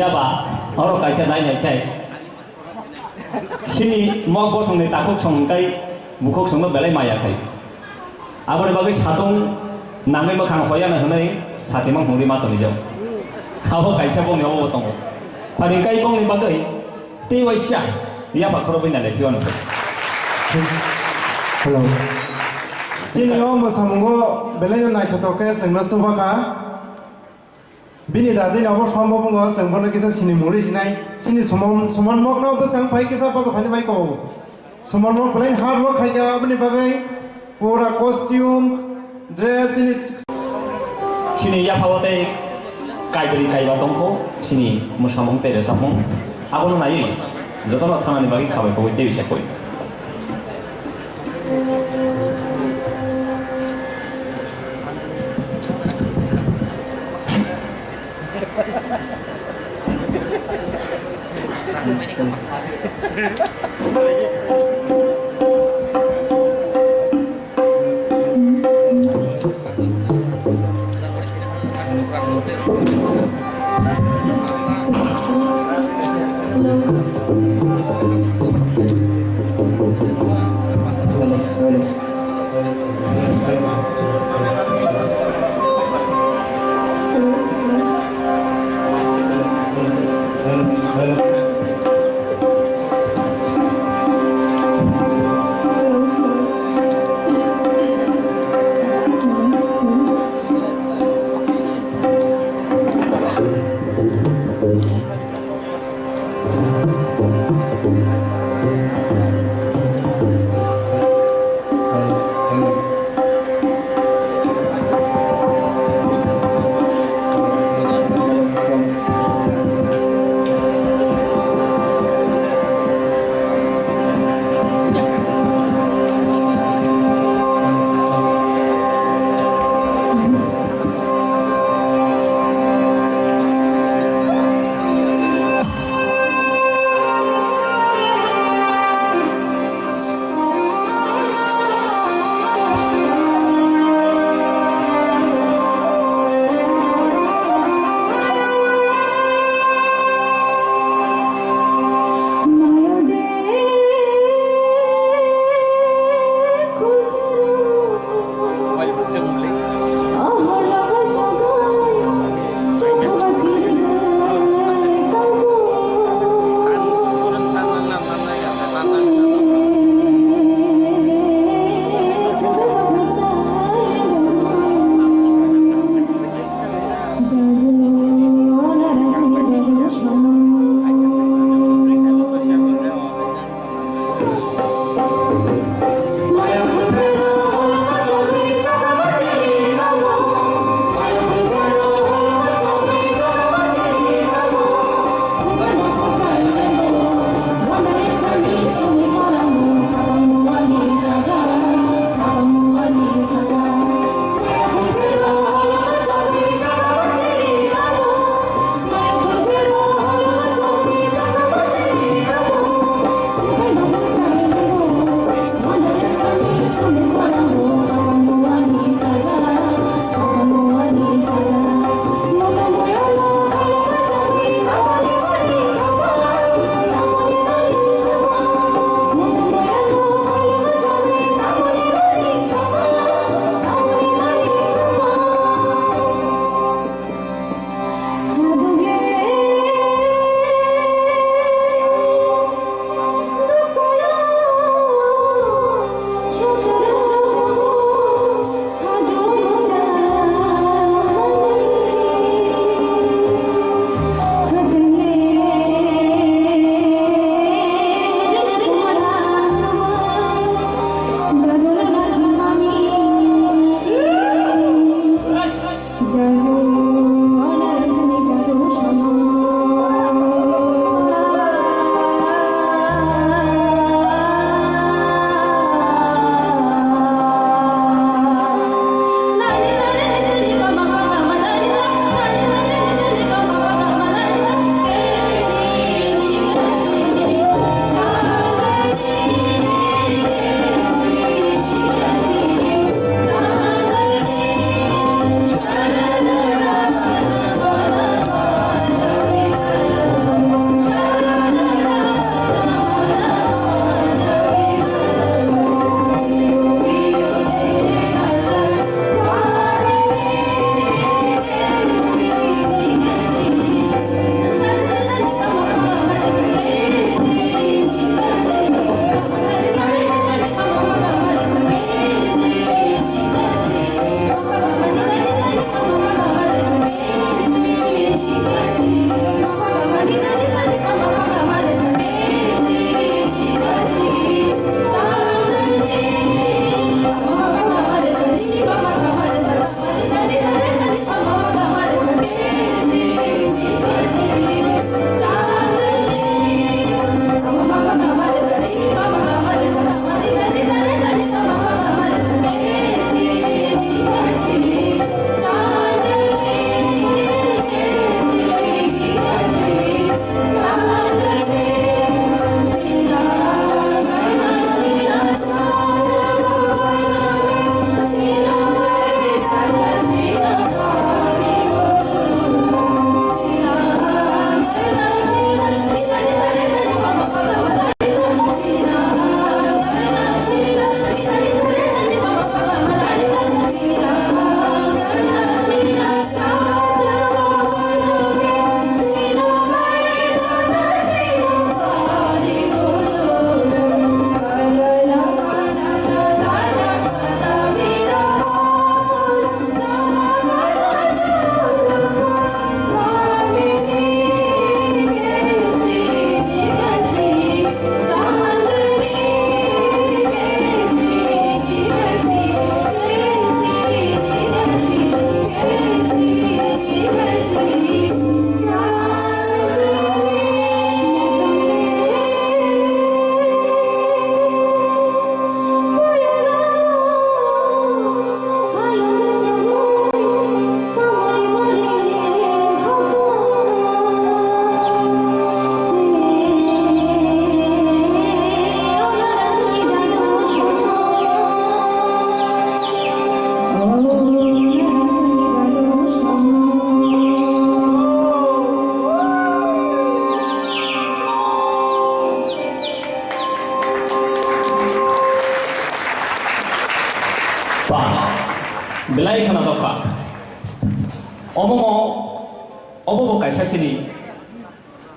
Speaker 10: giyaba oro kaisa nainai kai sini mok bosongni takuk songkai bukhok songno belai maya kai aboni bagai satung nangai mokhang hoyana honai satimang hongri matoni jau abo kaisa bongni obo tongo panikai bongni bagai tewaisya dia bakhoro bina lepion
Speaker 9: hello chini om samungo belai nai thotoke sengna subaka bini dadi nabo সম্ভবঙ্গ sengbono kisa sini muri sinai sini suman mok no besang pai kisa paso khani bai ko suman mok belai hard work khaika abni bagai pura costumes dress
Speaker 10: sini ya pawate kaibri kaiba tongko sini musamong tere samong abono nai jotono thamani bagi khabai ko te bisa koi belai kana doka omo kaisa sini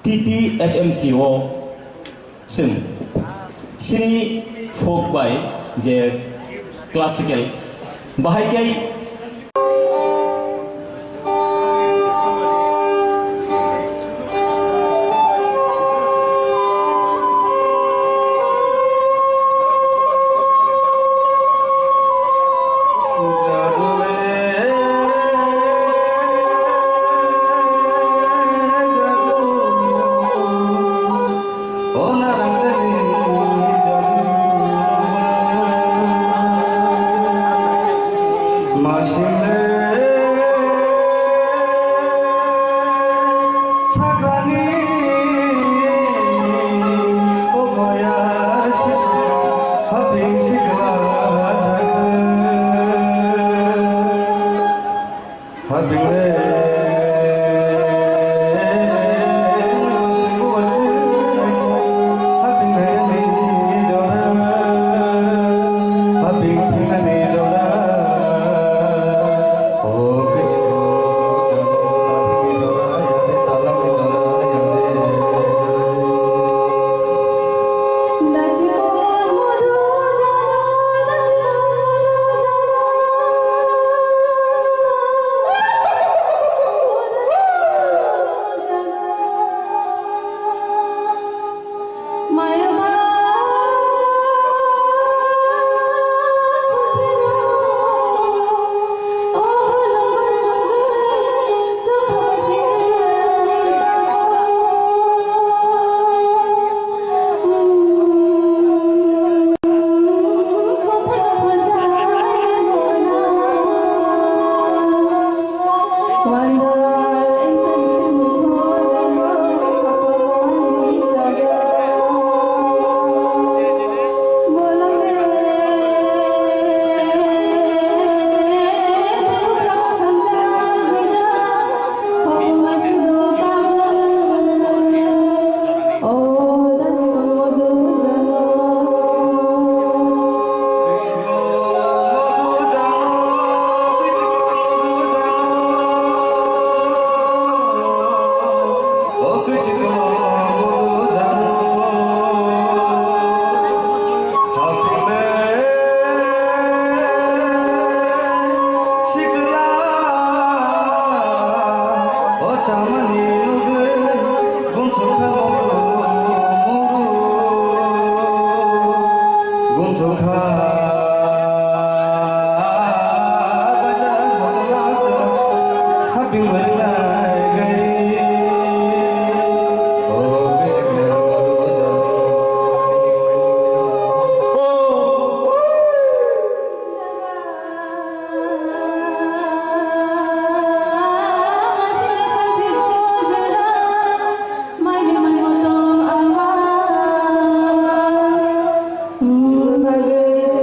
Speaker 10: TTFMCO sini folk by je classical bahai kai
Speaker 3: Bye.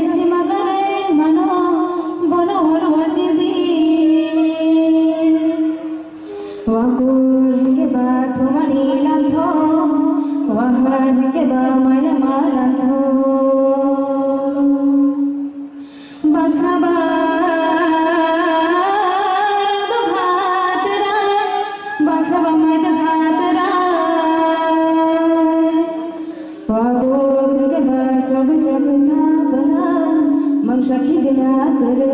Speaker 3: ঋষি মগনে মনো বনর ওয়াসিদি ওয়াকুল কে বা তোমারি লান্ধ Wuhan কে বা মানে মালান্ধ বাসাবা বাসাবা মাদ ভাতরা ওয়াকুল কে বা সব জগনা বনা মংশাখি বিনা করে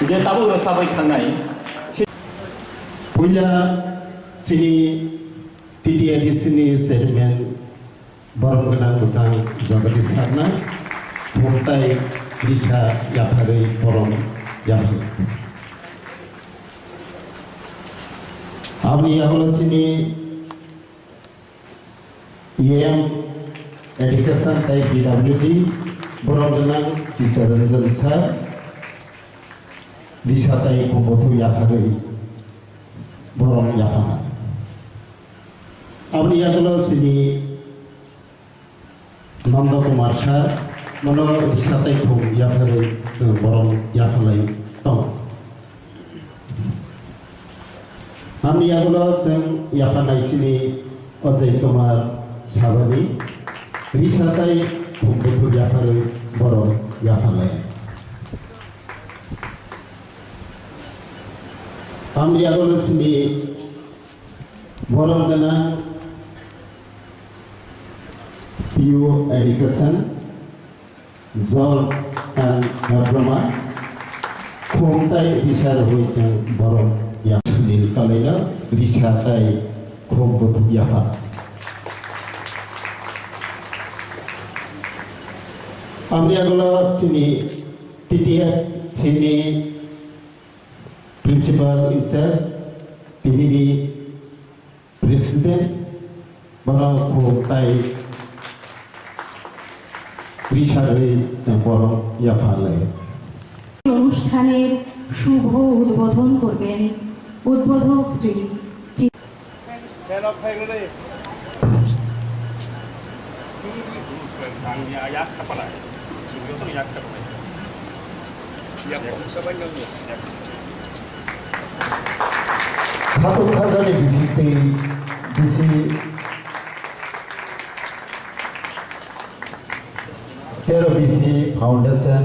Speaker 10: जे ताबो रसाबै थांनाय
Speaker 2: पुजा सिनी TDIDCनि चेयरमेन बरमगोनां मोजां जगदीश सारना भुमताय रिसा याफारै बरम याफा आमनि आगलसिनि EM एडुकेशन ताय BWD बरमगोनां चित्तरंजन सार रिसा ताय कुम्बथु याफारै बरम याफा আপনি এগুলো চিনি নন্দ কুমার সার মনে সাথে খুব ইয়াফারে বরং ইয়াফালাই দं আমি এগুলো ইয়াফানাই চিনি অজয় কুমার সাগরী রিসাতাই খুব ইয়াফারে বরং ইয়াফালাই আমি এগুলো চিনি বরং কেনা PU Education, George and Nabrama, Khomtai Risar Hoijang Borom Yasunil Kalaya, Risatai Khombotu Yafa. Amriagolo Chini TTF Chini Principal in charge, TVD President, Bono Khomtai
Speaker 3: অনুষ্ঠানের শুভ উদ্বোধন করবেন উদ্বোধক Shri
Speaker 2: KRBC Foundation,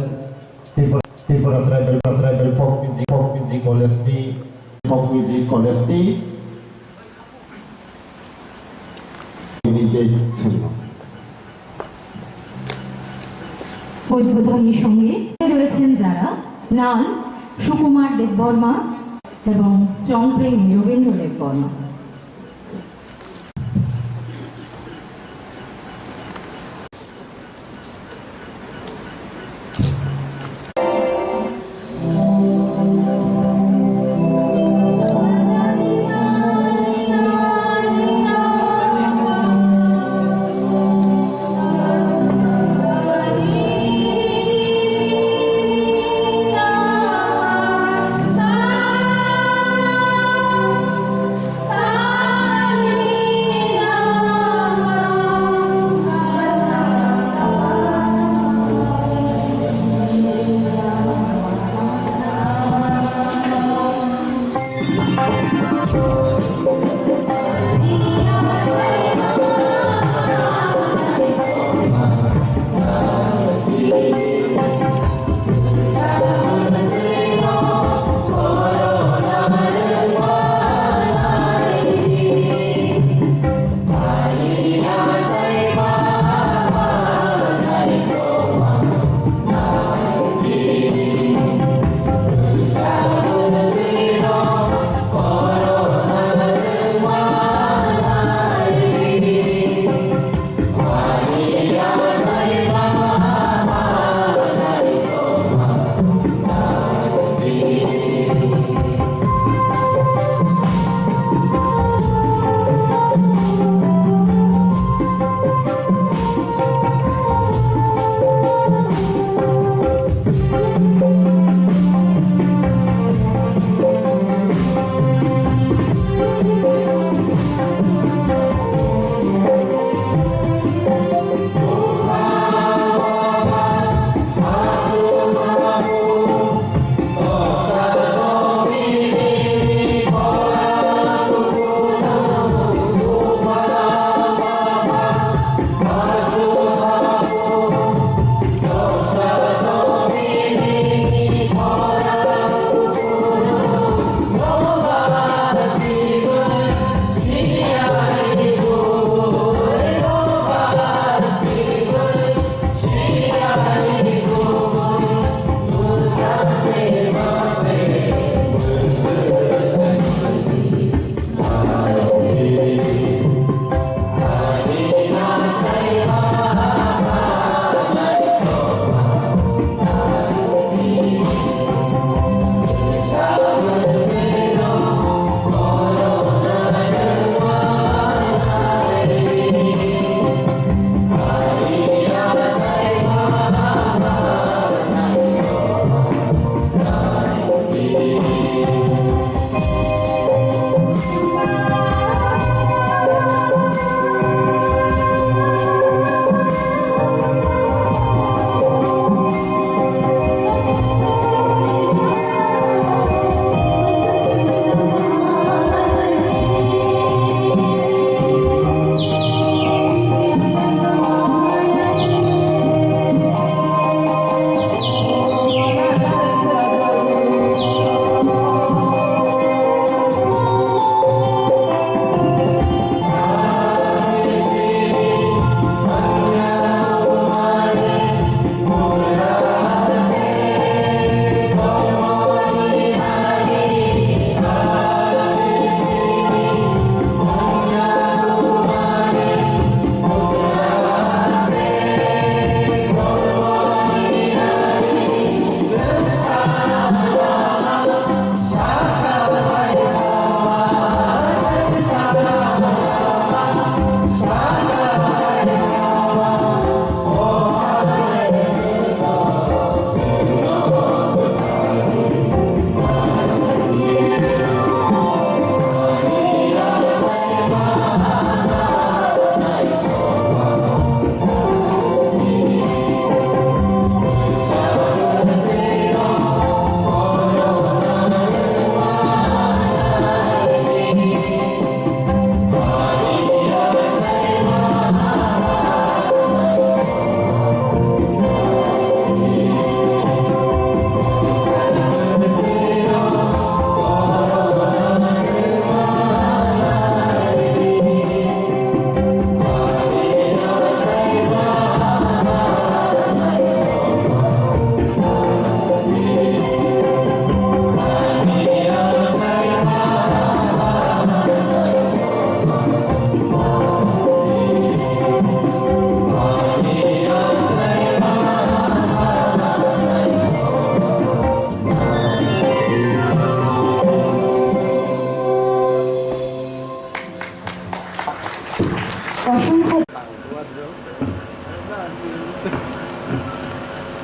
Speaker 2: Tripura Tribal Folk Music College,
Speaker 3: উদ্বোধনী সঙ্গে রয়েছেন যারা নাম সুকুমার দেববর্মা এবং চংপ্রেম Jogendra Debbarma.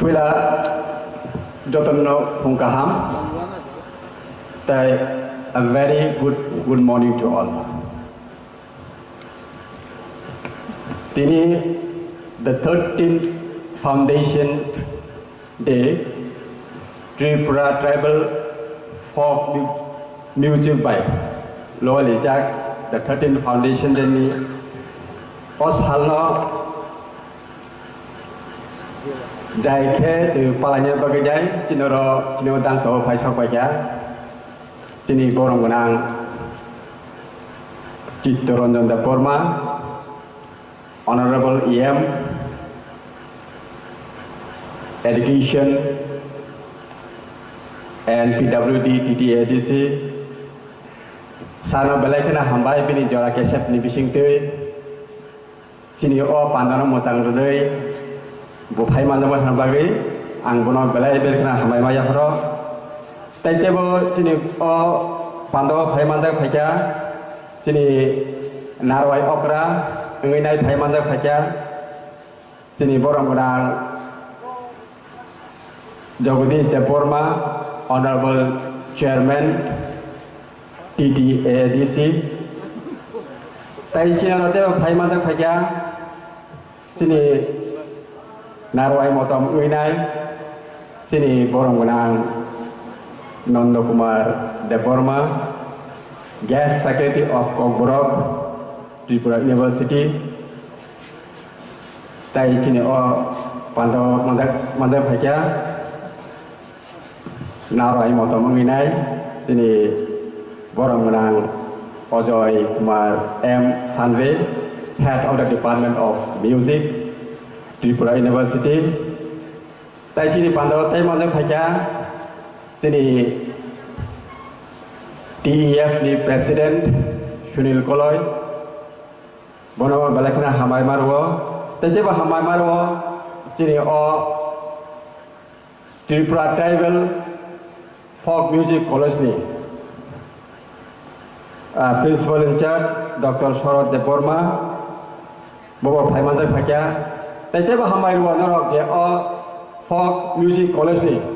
Speaker 4: Wila Jotono Pungkaham. A very good morning to all. Tini the 13th Foundation Day, Tripura Tribal Folk Music by Lower Lijak, the 13th Foundation Day ni Os Halno Jai ke tu palanya bagi jai cinoro dan so pai sok baca cini borong gunang Cittoranjan Daporma, Honorable EM Education and PWD TTADC sana balai kena hambai bini jora kesep ni bising tui sini o pandana musang rudai bupai mana mas bagi ang bono balai berkena hambai maya pro taitebo sini o pandawa pai manda phaja sini narwai okra ngai pai manda phaja sini borang gunang Jagadish Deporma, Honorable Chairman TTADC, tai sini nanti phai manjak phai kya sini narwai motom uinai sini borong benang Nanda Kumar Deborma, Guest Faculty of Kokborok, Tripura University. Tai sini pantau mandak phakya narwai motom uinai sini borong benang Ojoy Kumar M. Sanve, Head of the Department of Music, Tripura University. Tai sini pantau tai mandak phakya sini TEF ni President Sunil Koloy, bono balakna hamai marwo, tete ba hamai marwo sini Tripura Tribal Folk Music College ni. Principal in charge Dr. Sharad Deborma, Bobo Phaimandak Phakya, tete ba hamai marwo norok je Folk Music College ni.